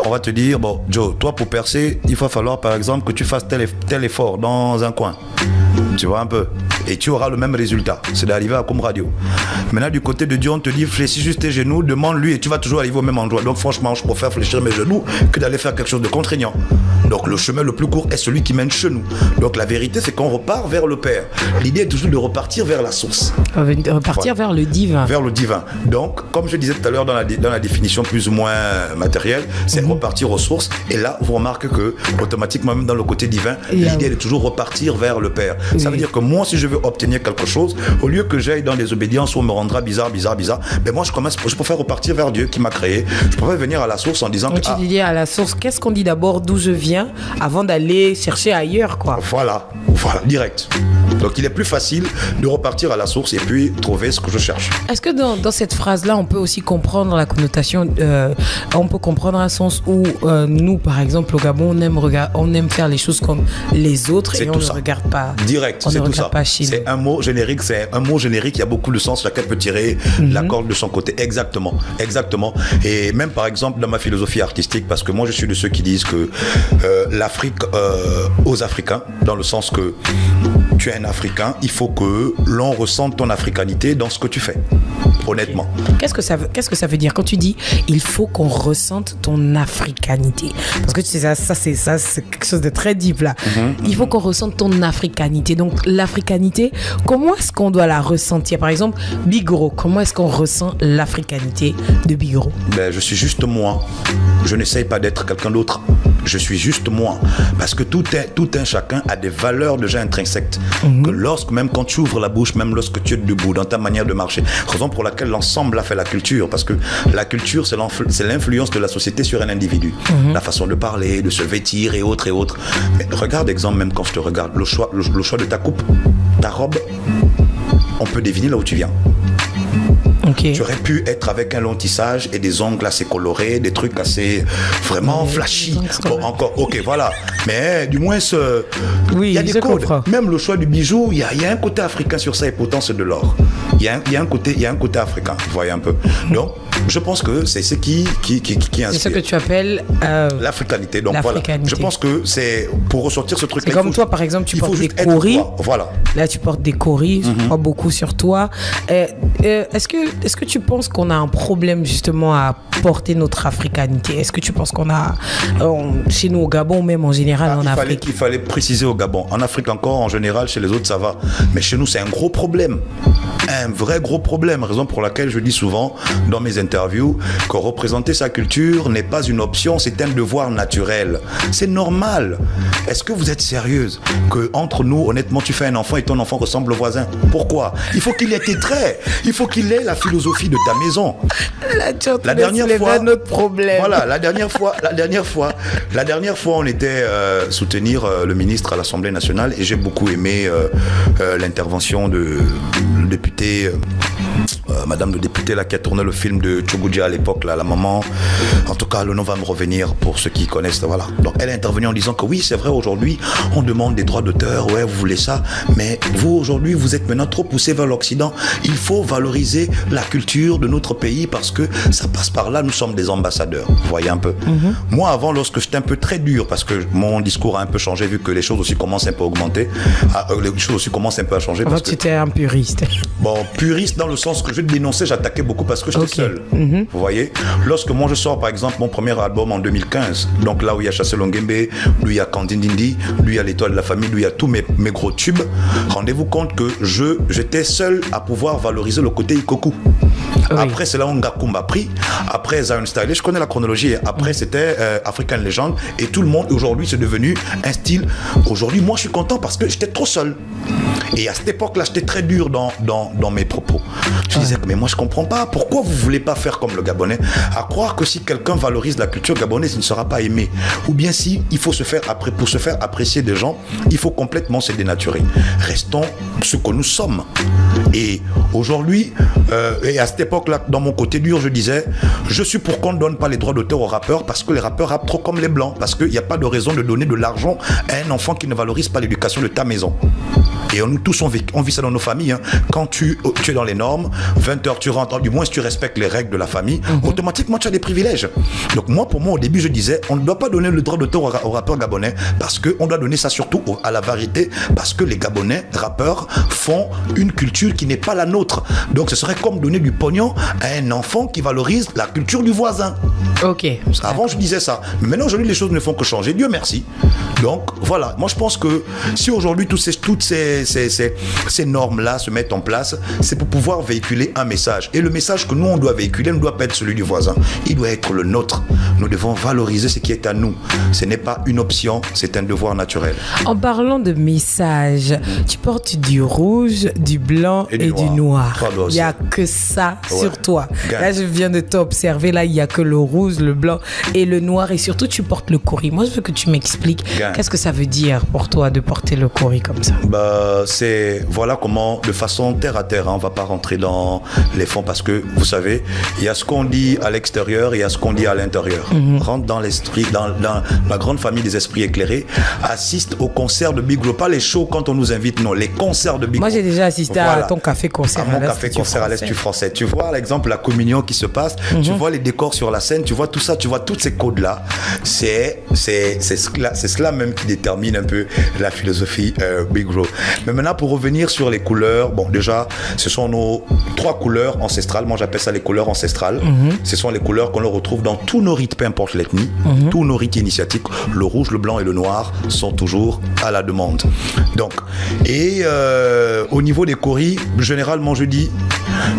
On va te dire, bon, Joe, toi, pour percer, il va falloir, par exemple, que tu fasses tel effort dans un coin. Tu vois un peu. Et tu auras le même résultat. C'est d'arriver à Comme Radio. Maintenant, du côté de Dieu, on te dit, fléchis juste tes genoux, demande-lui et tu vas toujours arriver au même endroit. Donc, franchement, je préfère fléchir mes genoux que d'aller faire quelque chose de contraignant. Donc, le chemin le plus court est celui qui mène chez nous. Donc, la vérité, c'est qu'on repart vers le Père. L'idée est toujours de repartir vers la source. Repartir vers le divin. Vers le divin. Donc, comme je disais tout à l'heure dans la définition plus ou moins matérielle, c'est repartir aux sources. Et là, vous remarquez que, automatiquement, même dans le côté divin, l'idée est de toujours repartir vers le Père. Ça veut dire que moi, si je veux obtenir quelque chose, au lieu que j'aille dans des obédiences où on me rendra bizarre, moi, je préfère repartir vers Dieu qui m'a créé. Je préfère venir à la source en disant tu dis à la source, qu'est-ce qu'on dit d'abord, d'où je viens, avant d'aller chercher ailleurs, quoi. Voilà, direct. Donc il est plus facile de repartir à la source et puis trouver ce que je cherche. Est-ce que dans cette phrase-là, on peut aussi comprendre la connotation, on peut comprendre un sens où nous, par exemple, au Gabon, on aime faire les choses comme les autres et on ne regarde pas. Direct, c'est tout ça. C'est un mot générique, il y a beaucoup de sens, chacun peut tirer la corde de son côté. Exactement. Et même par exemple dans ma philosophie artistique, parce que moi je suis de ceux qui disent que l'Afrique aux Africains, dans le sens que tu es un Africain, il faut que l'on ressente ton africanité dans ce que tu fais, honnêtement. Qu'est-ce que ça veut dire quand tu dis il faut qu'on ressente ton africanité? Parce que tu sais, ça c'est quelque chose de très deep là. Il faut qu'on ressente ton africanité. Donc l'africanité, comment est-ce qu'on doit la ressentir? Par exemple, Bigoro, comment est-ce qu'on ressent l'africanité de Bigoro? Je suis juste moi. Je n'essaye pas d'être quelqu'un d'autre. Je suis juste moi. Parce que tout un chacun a des valeurs déjà intrinsèques. Que même quand tu ouvres la bouche, même lorsque tu es debout, dans ta manière de marcher, raison pour laquelle l'ensemble a fait la culture. Parce que la culture, c'est l'influence de la société sur un individu. La façon de parler, de se vêtir et autres. Mais regarde, exemple, même quand je te regarde, le choix de ta coupe, ta robe, on peut deviner là où tu viens. Okay. Tu aurais pu être avec un long tissage et des ongles assez colorés, des trucs assez vraiment flashy. Bon, encore, ok, voilà. Mais du moins, il y a des codes. Même le choix du bijou, il y a un côté africain sur ça et pourtant c'est de l'or. Il y a un côté africain, vous voyez un peu. Donc, je pense que c'est ce qui inspire. C'est ce que tu appelles l'africanité. Donc voilà, je pense que c'est pour ressortir ce truc-là. C'est comme toi, par exemple, tu portes des coris. Voilà. Là, tu portes des coris, je crois beaucoup sur toi. Est-ce que tu penses qu'on a un problème justement à porter notre africanité? Est-ce que tu penses qu'on a, chez nous au Gabon, même en général en Afrique? Il fallait préciser au Gabon. En Afrique encore, en général, chez les autres, ça va. Mais chez nous, c'est un gros problème. Un vrai gros problème. Raison pour laquelle je dis souvent dans mes interviews que représenter sa culture n'est pas une option, c'est un devoir naturel. C'est normal. Est-ce que vous êtes sérieuse que entre nous, honnêtement, tu fais un enfant et ton enfant ressemble au voisin? Pourquoi? Il faut qu'il ait tes traits. Il faut qu'il ait la philosophie de ta maison. La dernière fois, notre problème. Voilà, la dernière fois, on était soutenir le ministre à l'Assemblée nationale et j'ai beaucoup aimé l'intervention de député, madame le député là, qui a tourné le film de Tchougoudja à l'époque, là, la maman. En tout cas, le nom va me revenir pour ceux qui connaissent. Voilà. Donc, elle est intervenue en disant que oui, c'est vrai, aujourd'hui, on demande des droits d'auteur, ouais, vous voulez ça, mais vous, aujourd'hui, vous êtes maintenant trop poussé vers l'Occident. Il faut valoriser la culture de notre pays parce que ça passe par là, nous sommes des ambassadeurs. Vous voyez un peu. Moi, avant, lorsque j'étais un peu très dur, parce que mon discours a un peu changé, vu que les choses aussi commencent un peu à augmenter, les choses aussi commencent un peu à changer. Parce que tu étais un puriste. Bon, puriste dans le sens que je dénonçais, j'attaquais beaucoup parce que j'étais seul. Vous voyez, lorsque moi je sors par exemple mon premier album en 2015, donc là où il y a Chassé Longembe, lui il y a Kandindindi, lui il y a l'Étoile de la Famille, lui il y a tous mes gros tubes, rendez-vous compte que j'étais seul à pouvoir valoriser le côté Ikoku. Après c'est là où Ngakou m'a pris, après Zion Style, je connais la chronologie, après c'était African Legend et tout le monde, aujourd'hui c'est devenu un style. Aujourd'hui moi je suis content parce que j'étais trop seul. Et à cette époque-là, j'étais très dur dans mes propos. Je disais, mais moi je comprends pas, pourquoi vous voulez pas faire comme le Gabonais? À croire que si quelqu'un valorise la culture gabonaise, il ne sera pas aimé. Ou bien si il faut pour se faire apprécier des gens, il faut complètement se dénaturer. Restons ce que nous sommes. Et aujourd'hui, et à cette époque-là, dans mon côté dur, je disais, je suis pour qu'on ne donne pas les droits d'auteur aux rappeurs parce que les rappeurs rappent trop comme les blancs, parce qu'il n'y a pas de raison de donner de l'argent à un enfant qui ne valorise pas l'éducation de ta maison. Et nous tous, on vit ça dans nos familles. Hein. Quand tu es dans les normes, 20h tu rentres, du moins si tu respectes les règles de la famille, automatiquement tu as des privilèges. Donc pour moi au début je disais, on ne doit pas donner le droit d'auteur aux rappeurs gabonais parce qu'on doit donner ça surtout à la variété, parce que les Gabonais rappeurs font une culture qui n'est pas la nôtre. Donc ce serait comme donner du pognon à un enfant qui valorise la culture du voisin. Ok. Avant je disais ça, mais maintenant aujourd'hui les choses ne font que changer, Dieu merci. Donc voilà, moi je pense que si aujourd'hui toutes ces normes-là se mettent en place, c'est pour pouvoir véhiculer un message. Et le message que nous, on doit véhiculer ne doit pas être celui du voisin. Il doit être le nôtre. Nous devons valoriser ce qui est à nous. Ce n'est pas une option, c'est un devoir naturel. En parlant de message, tu portes du rouge, du blanc et du noir. Il n'y a que ça sur toi. Là, je viens de t'observer. Là, il n'y a que le rouge, le blanc et le noir. Et surtout, tu portes le kori. Moi, je veux que tu m'expliques qu'est-ce que ça veut dire pour toi de porter le kori comme ça. voilà comment, de façon terre à terre, on va pas rentrer dans les fonds parce que, vous savez, il y a ce qu'on dit à l'extérieur et il y a ce qu'on dit à l'intérieur. Rentre dans l'esprit, dans la grande famille des esprits éclairés, assiste au concert de Big Gros, pas les shows quand on nous invite, non, les concerts de Big Gros. Moi, j'ai déjà assisté à ton café-concert. À mon café-concert à l'Institut français. Tu vois, par exemple, la communion qui se passe, tu vois les décors sur la scène, tu vois tout ça, tu vois toutes ces codes-là. C'est cela même qui détermine un peu la philosophie Big Gros. Mais maintenant, pour revenir sur les couleurs, bon, déjà, ce sont nos 3 couleurs ancestrales. Moi, j'appelle ça les couleurs ancestrales. Ce sont les couleurs qu'on retrouve dans tous nos rites, peu importe l'ethnie, tous nos rites initiatiques. Le rouge, le blanc et le noir sont toujours à la demande. Donc, et au niveau des coris, généralement, je dis,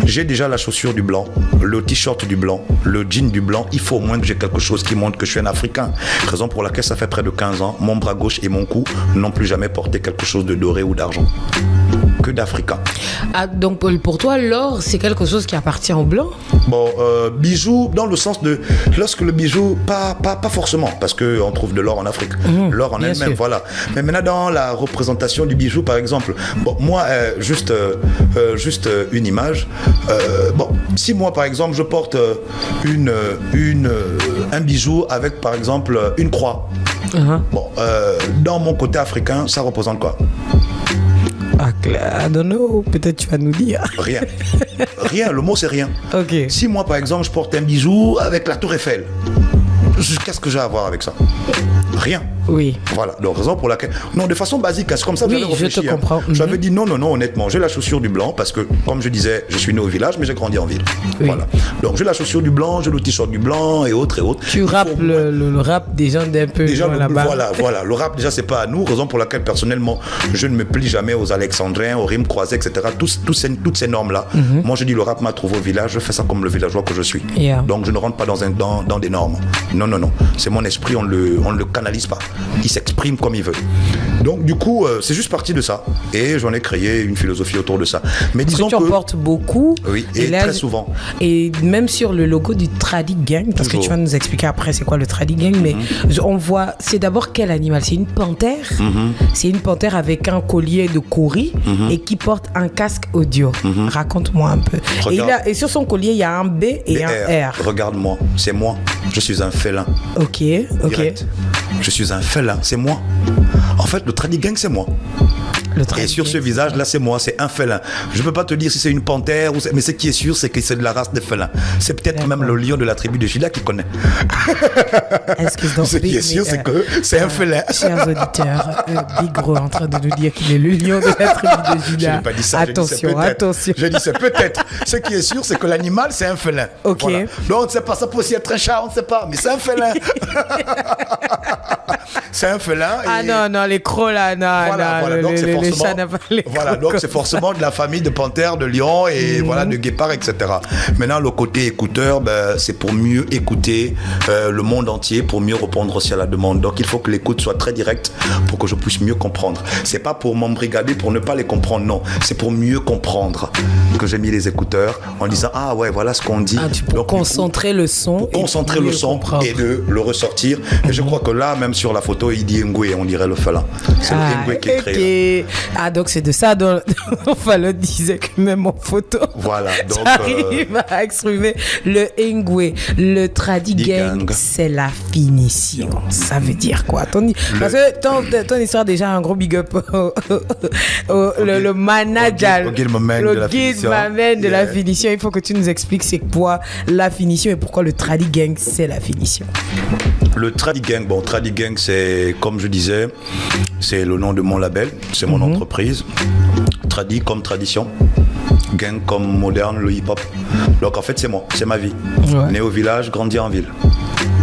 j'ai déjà la chaussure du blanc, le t-shirt du blanc, le jean du blanc. Il faut au moins que j'ai quelque chose qui montre que je suis un Africain. Raison pour laquelle ça fait près de 15 ans, mon bras gauche et mon cou n'ont plus jamais porté quelque chose de doré ou d'argent. Que d'Africains. Ah, donc pour toi, l'or, c'est quelque chose qui appartient au blanc? Bon, bijou, dans le sens de, lorsque le bijou, pas forcément, parce qu'on trouve de l'or en Afrique. L'or en elle-même, voilà. Mais maintenant, dans la représentation du bijou, par exemple, bon, moi, juste une image. Bon, si moi, par exemple, je porte un bijou avec, par exemple, une croix. Bon, dans mon côté africain, ça représente quoi? I don't know, peut-être tu vas nous dire. Rien. Rien, le mot c'est rien. Ok. Si moi par exemple je porte un bijou avec la tour Eiffel, qu'est-ce que j'ai à voir avec ça? Rien. Oui. Voilà, donc raison pour laquelle... Non, de façon basique, c'est comme ça que j'avais réfléchi. Je te comprends. J'avais dit non, honnêtement, j'ai la chaussure du blanc parce que, comme je disais, je suis né au village, mais j'ai grandi en ville. Oui. Voilà. Donc j'ai la chaussure du blanc, j'ai le t-shirt du blanc et autres. Tu rappes le rap des gens d'un peu là-bas. Voilà. Le rap, déjà, c'est pas à nous, raison pour laquelle, personnellement, je ne me plie jamais aux alexandrins, aux rimes croisées, etc. Toutes ces normes-là. Moi, je dis, le rap m'a trouvé au village, je fais ça comme le villageois que je suis. Yeah. Donc je ne rentre pas dans des normes. Non. C'est mon esprit, on le canalise pas. Il s'exprime comme il veut. Donc du coup, c'est juste parti de ça. Et j'en ai créé une philosophie autour de ça. Mais disons que tu en portes beaucoup. Oui, et là, très souvent. Et même sur le logo du Tradi Gang, parce que tu vas nous expliquer après c'est quoi le Tradi Gang, mais on voit, c'est d'abord quel animal? C'est une panthère. C'est une panthère avec un collier de cori et qui porte un casque audio. Raconte-moi un peu. Et sur son collier, il y a un B et un R. Regarde-moi, c'est moi. Je suis un félin. Ok. Direct. Je suis un félin, c'est moi. En fait, le Tradi Gang, c'est moi. Et sur ce visage-là, c'est moi, c'est un félin. Je ne peux pas te dire si c'est une panthère, mais ce qui est sûr, c'est que c'est de la race des félins. C'est peut-être même le lion de la tribu de Juda qui connaît. Ce qui est sûr, c'est que c'est un félin. Chers auditeurs, Big Gros est en train de nous dire qu'il est le lion de la tribu de Juda. Je n'ai pas dit ça, attention. Je dis c'est peut-être. Ce qui est sûr, c'est que l'animal, c'est un félin. Ok. Voilà. Donc on ne sait pas, ça peut aussi être un chat, on ne sait pas, mais c'est un félin. C'est un félin. Ah non, les crocs là, voilà, donc c'est les chats n'ont pas les crocs. Voilà, donc c'est forcément de la famille de panthères, de lions et voilà, de guépards, etc. Maintenant, le côté écouteur, c'est pour mieux écouter le monde entier, pour mieux répondre aussi à la demande. Donc il faut que l'écoute soit très directe pour que je puisse mieux comprendre. C'est pas pour m'embrigader, pour ne pas les comprendre, non. C'est pour mieux comprendre que j'ai mis les écouteurs en disant ah ouais, voilà ce qu'on dit. Donc concentrer le son. Pour concentrer le son et de le ressortir. Et je crois que là, même sur la photo, il dit Ngwe, on dirait le félin. C'est le Ngwe qui est créé. Ah, donc c'est de ça dont Fallot disait que même en photo, voilà, donc, j'arrive à exprimer le Ngwe. Le Tradi Gang, c'est la finition. Ça veut dire quoi? Parce que ton histoire, déjà, un gros big up le manager, le guide de la finition. Il faut que tu nous expliques c'est quoi la finition et pourquoi le Tradi Gang, c'est la finition. Le Tradi Gang, Tradi Gang, c'est, comme je disais, c'est le nom de mon label, c'est mon entreprise. Tradi comme tradition, gang comme moderne, le hip-hop. Donc en fait, c'est moi, c'est ma vie. Ouais. Né au village, grandi en ville.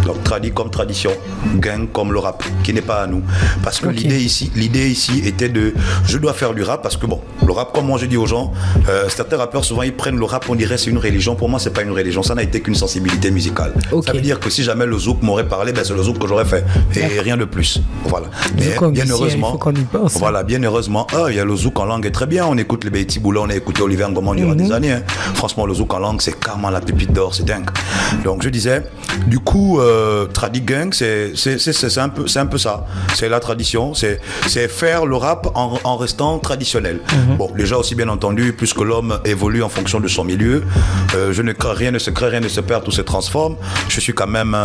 Donc Tradi comme tradition, gang comme le rap, qui n'est pas à nous. Parce que l'idée ici était de... Je dois faire du rap parce que le rap, comme moi je dis aux gens, certains rappeurs souvent ils prennent le rap, on dirait c'est une religion. Pour moi, c'est pas une religion, ça n'a été qu'une sensibilité musicale. Ça veut dire que si jamais le zouk m'aurait parlé, c'est le zouk que j'aurais fait. Et rien de plus. Voilà. Mais bien heureusement, bien heureusement, il y a le zouk en langue est très bien. On écoute les Beiti Boula, on a écouté Olivier Ngoma durant des années. Franchement, le zouk en langue, c'est carrément la pépite d'or, c'est dingue. Donc je disais, du coup... Tradigang, c'est un peu ça. C'est la tradition, c'est faire le rap en restant traditionnel. Bon, déjà aussi bien entendu, plus que l'homme évolue en fonction de son milieu, rien ne se crée, rien ne se perd, tout se transforme. Je suis quand même,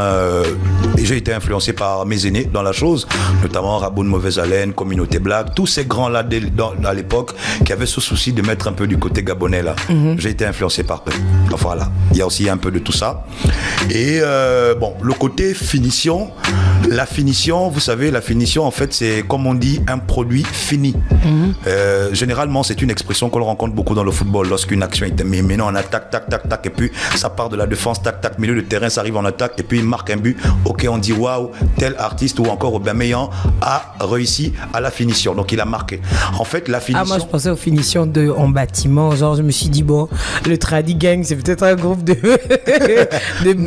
j'ai été influencé par mes aînés dans la chose, notamment Raboun Mauvaise Haleine, Communauté Black, tous ces grands-là à l'époque qui avaient ce souci de mettre un peu du côté gabonais là. J'ai été influencé par eux. Voilà, il y a aussi un peu de tout ça. Et bon, le côté finition, la finition, vous savez, la finition en fait c'est comme on dit un produit fini. Généralement c'est une expression qu'on rencontre beaucoup dans le football lorsqu'une action est mise. Maintenant on attaque, tac, tac, tac, et puis ça part de la défense, tac, tac, milieu de terrain, ça arrive en attaque, et puis il marque un but. Ok, on dit waouh, tel artiste ou encore Aubameyang a réussi à la finition, donc il a marqué. En fait, la finition. Moi je pensais aux finitions en bâtiment, genre je me suis dit bon, le Tradigang c'est peut-être un groupe de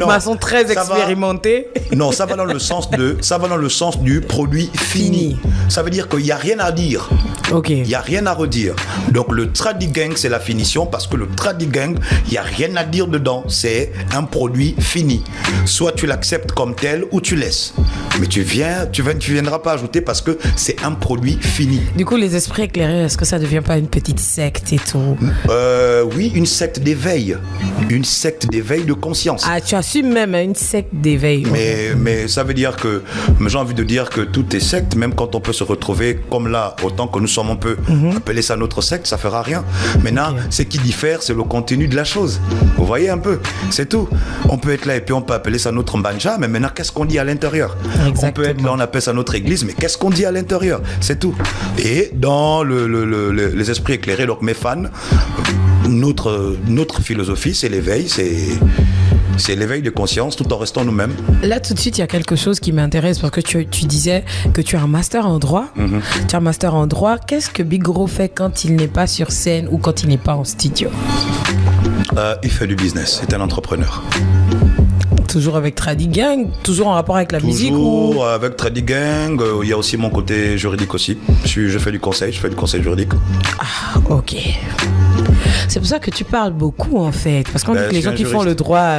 maçons très expérimentés. Non, ça va dans le sens du produit fini. Ça veut dire qu'il n'y a rien à dire. Ok. Il n'y a rien à redire. Donc le Tradigang c'est la finition parce que le Tradigang, il n'y a rien à dire dedans. C'est un produit fini. Soit tu l'acceptes comme tel ou tu laisses. Mais tu viendras pas ajouter parce que c'est un produit fini. Du coup, les esprits éclairés, est-ce que ça devient pas une petite secte et tout? Oui, une secte d'éveil. Une secte d'éveil de conscience. Ah, tu assumes même une secte d'éveil. Mais ça veut dire que, j'ai envie de dire que tout est secte, même quand on peut se retrouver comme là, autant que nous sommes, on peut appeler ça notre secte, ça fera rien. Maintenant, ce qui diffère, c'est le contenu de la chose. Vous voyez un peu, c'est tout. On peut être là et puis on peut appeler ça notre mbanja, mais maintenant, qu'est-ce qu'on dit à l'intérieur? On peut être là, on appelle ça notre église, mais qu'est-ce qu'on dit à l'intérieur? C'est tout. Et dans les esprits éclairés, donc mes fans, notre philosophie, c'est l'éveil, c'est l'éveil de conscience tout en restant nous-mêmes. Là, tout de suite, il y a quelque chose qui m'intéresse parce que tu disais que tu as un master en droit. Tu as un master en droit. Qu'est-ce que Big Gros fait quand il n'est pas sur scène ou quand il n'est pas en studio? Il fait du business. C'est un entrepreneur. Toujours avec Tradigang, toujours en rapport avec la musique Toujours avec Tradigang. Il y a aussi mon côté juridique aussi. Je fais du conseil juridique. Ah, ok. C'est pour ça que tu parles beaucoup en fait. Parce qu'on dit que les gens qui font le droit.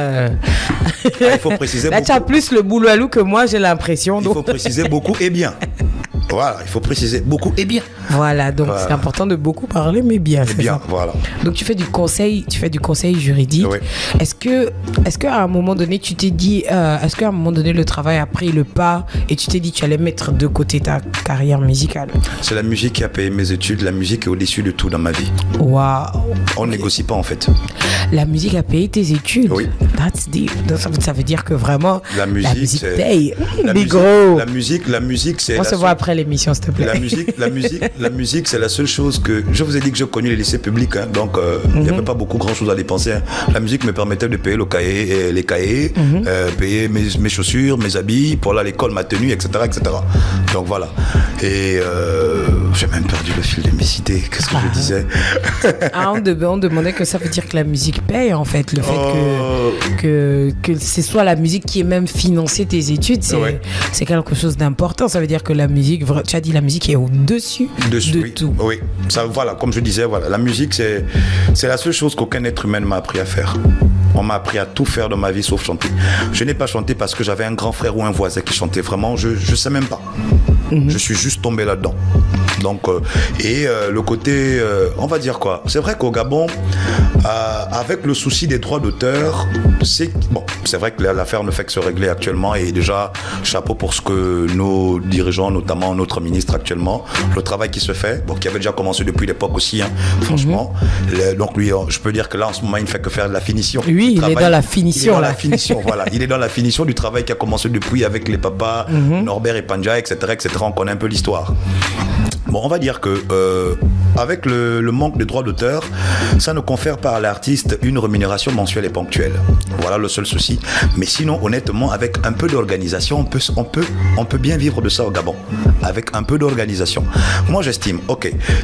Il faut préciser là, tu as plus le boulot que moi, j'ai l'impression. Il faut préciser beaucoup et bien. Voilà, il faut préciser beaucoup et bien. Voilà, donc c'est important de beaucoup parler, mais bien. Et bien, voilà. Donc tu fais du conseil juridique. Oui. Est-ce que à un moment donné, tu t'es dit, est-ce qu'à un moment donné, le travail a pris le pas et tu t'es dit, tu allais mettre de côté ta carrière musicale? C'est la musique qui a payé mes études. La musique est au-dessus de tout dans ma vie. Waouh. On ne négocie pas en fait. La musique a payé tes études? Oui. That's deep. Ça veut dire que vraiment, la musique paye. La musique, c'est. On se voit après l'émission, s'il te plaît. La musique, c'est la seule chose que... Je vous ai dit que j'ai connu les lycées publics, hein, donc il n'y avait pas beaucoup grand chose à dépenser. Hein. La musique me permettait de payer les cahiers, payer mes chaussures, mes habits, pour aller à l'école, ma tenue, etc. Donc voilà. Et j'ai même perdu le fil de mes idées. Qu'est-ce que je disais? On demandait que ça veut dire que la musique paye, en fait. Le fait que c'est soit la musique qui est même financé tes études, c'est quelque chose d'important. Ça veut dire que la musique, tu as dit la musique est au-dessus de tout. Oui, ça, voilà, comme je disais, voilà, la musique, c'est la seule chose qu'aucun être humain m'a appris à faire. On m'a appris à tout faire dans ma vie sauf chanter. Je n'ai pas chanté parce que j'avais un grand frère ou un voisin qui chantait. Vraiment, je ne sais même pas. Je suis juste tombé là-dedans. Donc, le côté, on va dire quoi? C'est vrai qu'au Gabon, avec le souci des droits d'auteur, c'est vrai que l'affaire ne fait que se régler actuellement et déjà, chapeau pour ce que nos dirigeants, notamment notre ministre actuellement, le travail qui se fait, qui avait déjà commencé depuis l'époque aussi, hein, franchement. Donc lui, je peux dire que là, en ce moment, il ne fait que faire de la finition. Oui, il est dans la finition. Voilà. Il est dans la finition du travail qui a commencé depuis avec les papas, Norbert et Panja, etc. On connaît un peu l'histoire. Bon, on va dire que avec le manque de droits d'auteur, ça ne confère pas à l'artiste une rémunération mensuelle et ponctuelle. Voilà le seul souci. Mais sinon, honnêtement, avec un peu d'organisation, on peut bien vivre de ça au Gabon. Avec un peu d'organisation. Moi, j'estime,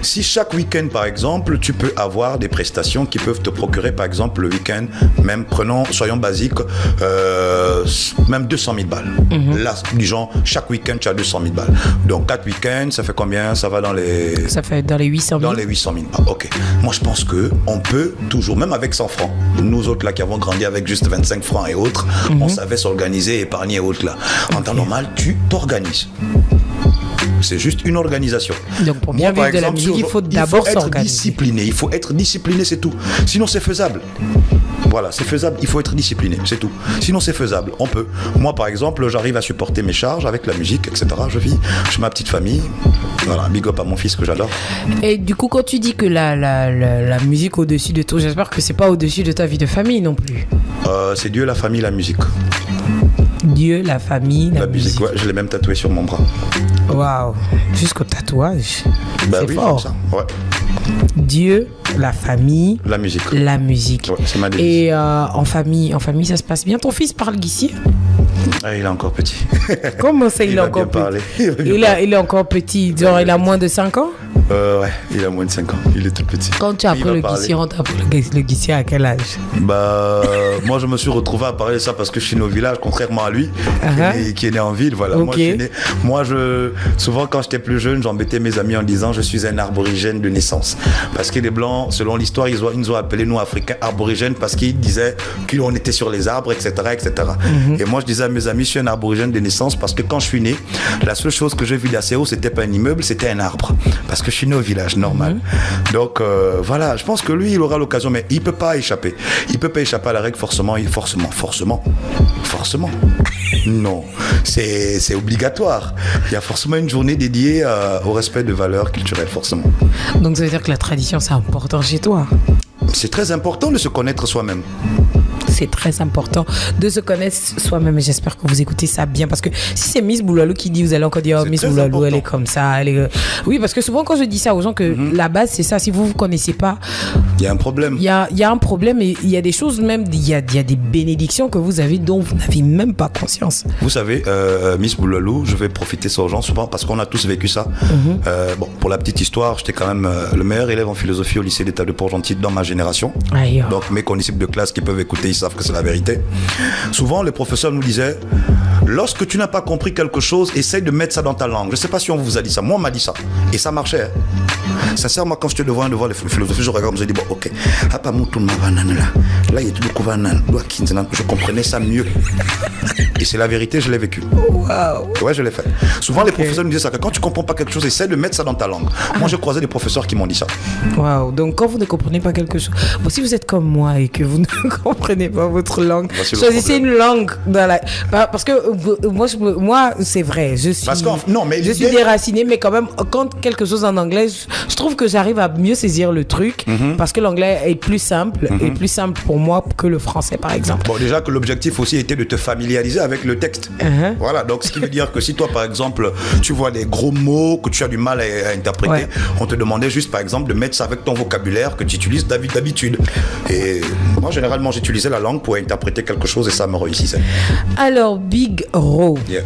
si chaque week-end, par exemple, tu peux avoir des prestations qui peuvent te procurer, par exemple, le week-end, même soyons basiques, même 200 000 balles. Là, disons, chaque week-end, tu as 200 000 balles. Donc, 4 week-ends, ça fait combien? Ça fait dans les 800 800 000. Dans les 800 000. Ah, ok. Moi, je pense qu'on peut toujours, même avec 100 francs, nous autres là qui avons grandi avec juste 25 francs et autres, on savait s'organiser, épargner et autres là. En temps normal, tu t'organises. C'est juste une organisation. Donc pour bien vivre de la musique, il faut d'abord s'organiser. Il faut être discipliné, c'est tout. Sinon, c'est faisable. Voilà, c'est faisable, il faut être discipliné, c'est tout. Sinon, c'est faisable, on peut. Moi, par exemple, j'arrive à supporter mes charges avec la musique, etc. Je vis, j'ai ma petite famille. Voilà, big up à mon fils que j'adore. Et du coup, quand tu dis que la musique au-dessus de tout, j'espère que c'est pas au-dessus de ta vie de famille non plus. C'est Dieu, la famille, la musique. Dieu, la famille, la musique. Ouais, je l'ai même tatoué sur mon bras. Waouh, jusqu'au tatouage. Bah c'est oui, fort. ça. Ouais. Dieu, la famille, la musique. La musique. Ouais, c'est ma devise. Et en famille, ça se passe bien. Ton fils parle guissier? Ah, il est encore petit. Comment ça, il est encore petit? Il est encore petit, genre il a moins de 5 ans? Ouais, il a moins de 5 ans, il est tout petit. Quand tu as appris le guissier, on t'a appris le guissier à quel âge? Bah, moi je me suis retrouvé à parler de ça parce que je suis né au village, contrairement à lui, qui est né en ville. Voilà. Okay. Souvent quand j'étais plus jeune, j'embêtais mes amis en disant je suis un aborigène de naissance. Parce que les Blancs, selon l'histoire, ils nous ont appelés, nous Africains, aborigènes parce qu'ils disaient qu'on était sur les arbres, etc. etc. Et moi je disais à mes amis, je suis un aborigène de naissance parce que quand je suis né, la seule chose que j'ai vue d'assez haut, c'était pas un immeuble, c'était un arbre. Parce que je suis né au village, normal. Donc voilà, je pense que lui, il aura l'occasion, mais il peut pas échapper. Il peut pas échapper à la règle forcément. Non, c'est obligatoire. Il y a forcément une journée dédiée au respect de valeurs culturelles, forcément. Donc ça veut dire que la tradition, c'est important chez toi? C'est très important de se connaître soi-même. C'est très important de se connaître soi-même et j'espère que vous écoutez ça bien parce que si c'est Miss Boulalou qui dit, vous allez encore dire Miss Boulalou, elle est comme ça, oui, parce que souvent quand je dis ça aux gens que la base c'est ça, si vous connaissez pas, il y a un problème. Il y a un problème et il y a des choses même, il y a des bénédictions que vous avez dont vous n'avez même pas conscience. Vous savez, Miss Boulalou, je vais profiter sur aux gens souvent parce qu'on a tous vécu ça. Bon, pour la petite histoire, j'étais quand même le meilleur élève en philosophie au lycée d'État de Port-Gentil dans ma génération. Aïe. Donc mes condisciples de classe qui peuvent écouter, ils savent que c'est la vérité. Souvent, les professeurs nous disaient, lorsque tu n'as pas compris quelque chose, essaye de mettre ça dans ta langue. Je ne sais pas si on vous a dit ça. Moi, on m'a dit ça. Et ça marchait. Sincèrement, quand j'étais devant les philosophies, je regarde, je me dis, bon, ok. Là, il y a tout le couvanan. Je comprenais ça mieux. Et c'est la vérité, je l'ai vécu. Wow. Ouais, je l'ai fait. Souvent, les professeurs nous disaient ça, que quand tu ne comprends pas quelque chose, essaie de mettre ça dans ta langue. Moi, j'ai croisé des professeurs qui m'ont dit ça. Waouh. Donc, quand vous ne comprenez pas quelque chose, bon, si vous êtes comme moi et que vous ne comprenez pas votre langue, choisissez une langue dans la... Parce que moi c'est vrai, je suis déracinée, mais quand même, quand quelque chose en anglais, je trouve que j'arrive à mieux saisir le truc parce que l'anglais est plus simple et plus simple pour moi que le français, par exemple. Bon, déjà que l'objectif aussi était de te familiariser avec le texte. Voilà, donc ce qui veut dire que si toi, par exemple, tu vois des gros mots que tu as du mal à interpréter, on te demandait juste, par exemple, de mettre ça avec ton vocabulaire que tu utilises d'habitude. Et moi, généralement, j'utilisais la langue pour interpréter quelque chose et ça me réussissait. Alors, Big Ro. Yeah.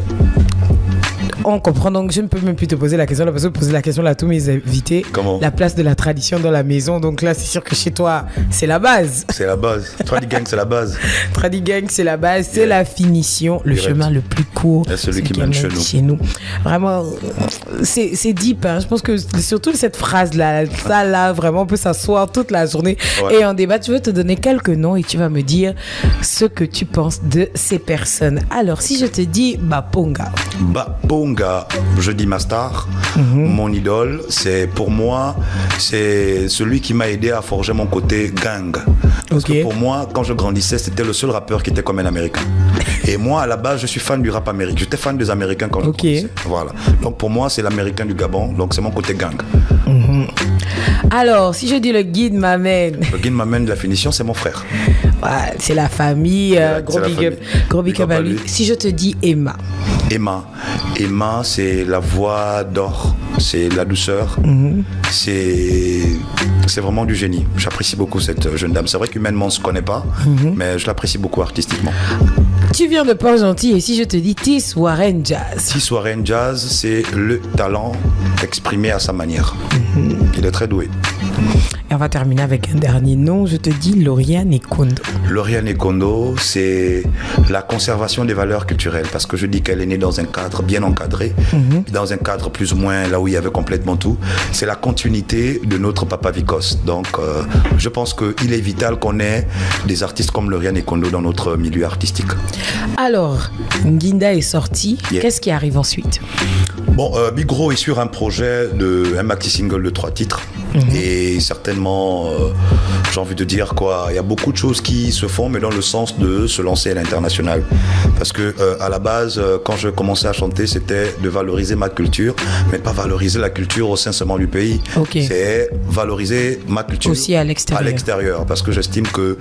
On comprend, donc je ne peux même plus te poser la question, parce que poser la question là à tous mes invités. Comment? La place de la tradition dans la maison, donc là c'est sûr que chez toi c'est la base. C'est la base. Tradigang c'est la base. Tradigang c'est la base, c'est la finition, le chemin le plus court. C'est celui qui mène chez nous. Vraiment, c'est deep, hein. Je pense que surtout cette phrase là, ça là, vraiment on peut s'asseoir toute la journée et en débat. Je vais te donner quelques noms et tu vas me dire ce que tu penses de ces personnes. Alors si je te dis Baponga. Baponga, je dis ma star, mon idole, pour moi, c'est celui qui m'a aidé à forger mon côté gang. Parce que pour moi, quand je grandissais, c'était le seul rappeur qui était comme un Américain. Et moi, à la base, je suis fan du rap américain. J'étais fan des Américains quand je grandissais. Voilà. Donc pour moi, c'est l'Américain du Gabon, donc c'est mon côté gang. Alors, si je dis le guide m'amène. Le guide m'amène de la finition, c'est mon frère. Ouais, c'est la famille, gros big up à lui. Si je te dis Emma. Emma, c'est la voix d'or, c'est la douceur, c'est vraiment du génie. J'apprécie beaucoup cette jeune dame. C'est vrai qu'humainement on ne se connaît pas, mais je l'apprécie beaucoup artistiquement. Tu viens de Port-Gentil et si je te dis Tis Warren Jazz. Tis Warren Jazz, c'est le talent exprimé à sa manière. Il est très doué. Et on va terminer avec un dernier nom. Je te dis Lauriane Kondo. Lauriane Kondo, c'est la conservation des valeurs culturelles. Parce que je dis qu'elle est née dans un cadre bien encadré, dans un cadre plus ou moins là où il y avait complètement tout. C'est la continuité de notre Papa Vicos. Donc, je pense qu'il est vital qu'on ait des artistes comme Lauriane Kondo dans notre milieu artistique. Alors, Nginda est sorti. Yeah. Qu'est-ce qui arrive ensuite? Bon, Big Gros est sur un projet un maxi single de 3 titres. Et certainement, j'ai envie de dire quoi, il y a beaucoup de choses qui se font, mais dans le sens de se lancer à l'international. Parce que à la base, quand je commençais à chanter, c'était de valoriser ma culture, mais pas valoriser la culture au sein seulement du pays. Okay. C'est valoriser ma culture aussi à l'extérieur. Parce que j'estime que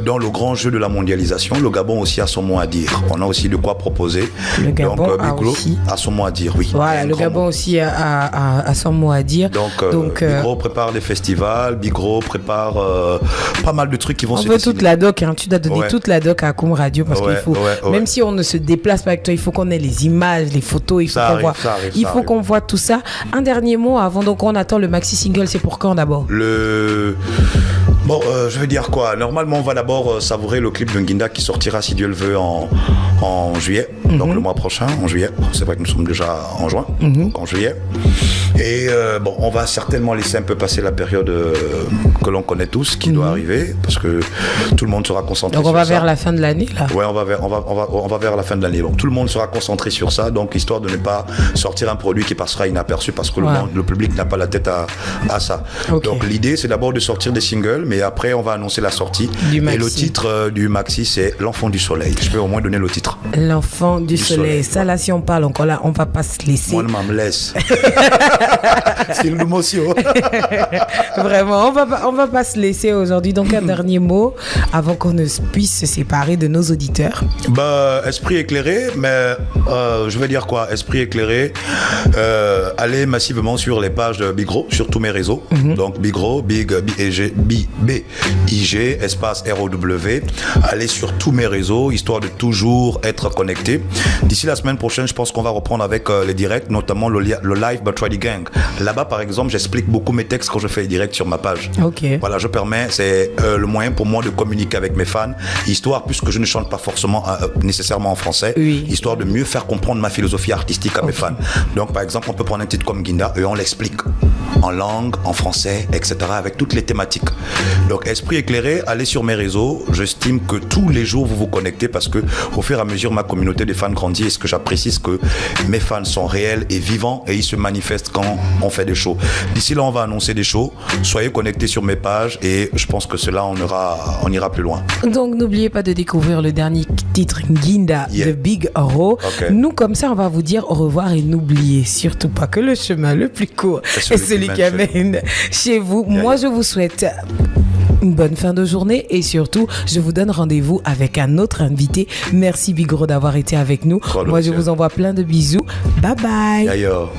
dans le grand jeu de la mondialisation, le Gabon aussi a son mot à dire. On a aussi de quoi proposer. Le Gabon donc, Big Gros a son mot à dire, oui. Voilà, le Gabon aussi a son mot à dire. Donc Big Gros prépare des festivals, Big Gros prépare pas mal de trucs qui vont se dessiner. On veut toute la doc, tu dois donner toute la doc à Akoum Radio parce qu'il faut, même si on ne se déplace pas avec toi, il faut qu'on ait les images, les photos, il faut qu'on voit tout ça. Un dernier mot avant, donc on attend le maxi single, c'est pour quand d'abord? Bon, je veux dire quoi. Normalement, on va d'abord savourer le clip de Nginda qui sortira, si Dieu le veut, en juillet. Donc le mois prochain, en juillet. C'est vrai que nous sommes déjà en juin, donc en juillet. Et bon, on va certainement laisser un peu passer la période que l'on connaît tous, qui doit arriver, parce que tout le monde sera concentré sur ça. Donc on va vers la fin de l'année, là. Ouais, on va vers la fin de l'année. Donc tout le monde sera concentré sur ça, donc histoire de ne pas sortir un produit qui passera inaperçu, parce que le public n'a pas la tête à ça. Okay. Donc l'idée, c'est d'abord de sortir des singles, mais après on va annoncer la sortie. Et le titre du maxi, c'est L'Enfant du Soleil. Je peux au moins donner le titre. L'Enfant du Soleil. Ça là, si on parle encore là, on va pas se laisser. Moi, je me laisse. C'est une émotion. Vraiment, on va pas se laisser aujourd'hui. Donc un dernier mot avant qu'on ne puisse se séparer de nos auditeurs. Esprit éclairé, mais je vais dire quoi? Esprit éclairé. Allez massivement sur les pages de Big Gros, sur tous mes réseaux. Donc Big Gros, B-I-G, espace R-O-W. Allez sur tous mes réseaux, histoire de toujours être connecté. D'ici la semaine prochaine, je pense qu'on va reprendre avec les directs, notamment le live But Ready Gang. Là-bas, par exemple, j'explique beaucoup mes textes quand je fais les directs sur ma page. Okay. Voilà, c'est le moyen pour moi de communiquer avec mes fans, histoire, puisque je ne chante pas forcément nécessairement en français, histoire de mieux faire comprendre ma philosophie artistique à mes fans. Donc, par exemple, on peut prendre un titre comme Nginda et on l'explique en langue, en français, etc., avec toutes les thématiques. Donc, esprit éclairé, allez sur mes réseaux. J'estime que tous les jours, vous vous connectez parce que, au fur et à mesure, ma communauté des fans grandit et ce que j'apprécie, c'est que mes fans sont réels et vivants et ils se manifestent quand on fait des shows. D'ici là, on va annoncer des shows. Soyez connectés sur mes pages et je pense que cela, on ira plus loin. Donc, n'oubliez pas de découvrir le dernier titre Nginda de Big Gros. Okay. Nous, comme ça, on va vous dire au revoir et n'oubliez surtout pas que le chemin le plus court est celui qui amène chez vous. Moi, je vous souhaite une bonne fin de journée et surtout, je vous donne rendez-vous avec un autre invité. Merci Big Gros d'avoir été avec nous. Moi, je vous envoie plein de bisous. Bye bye. D'ailleurs.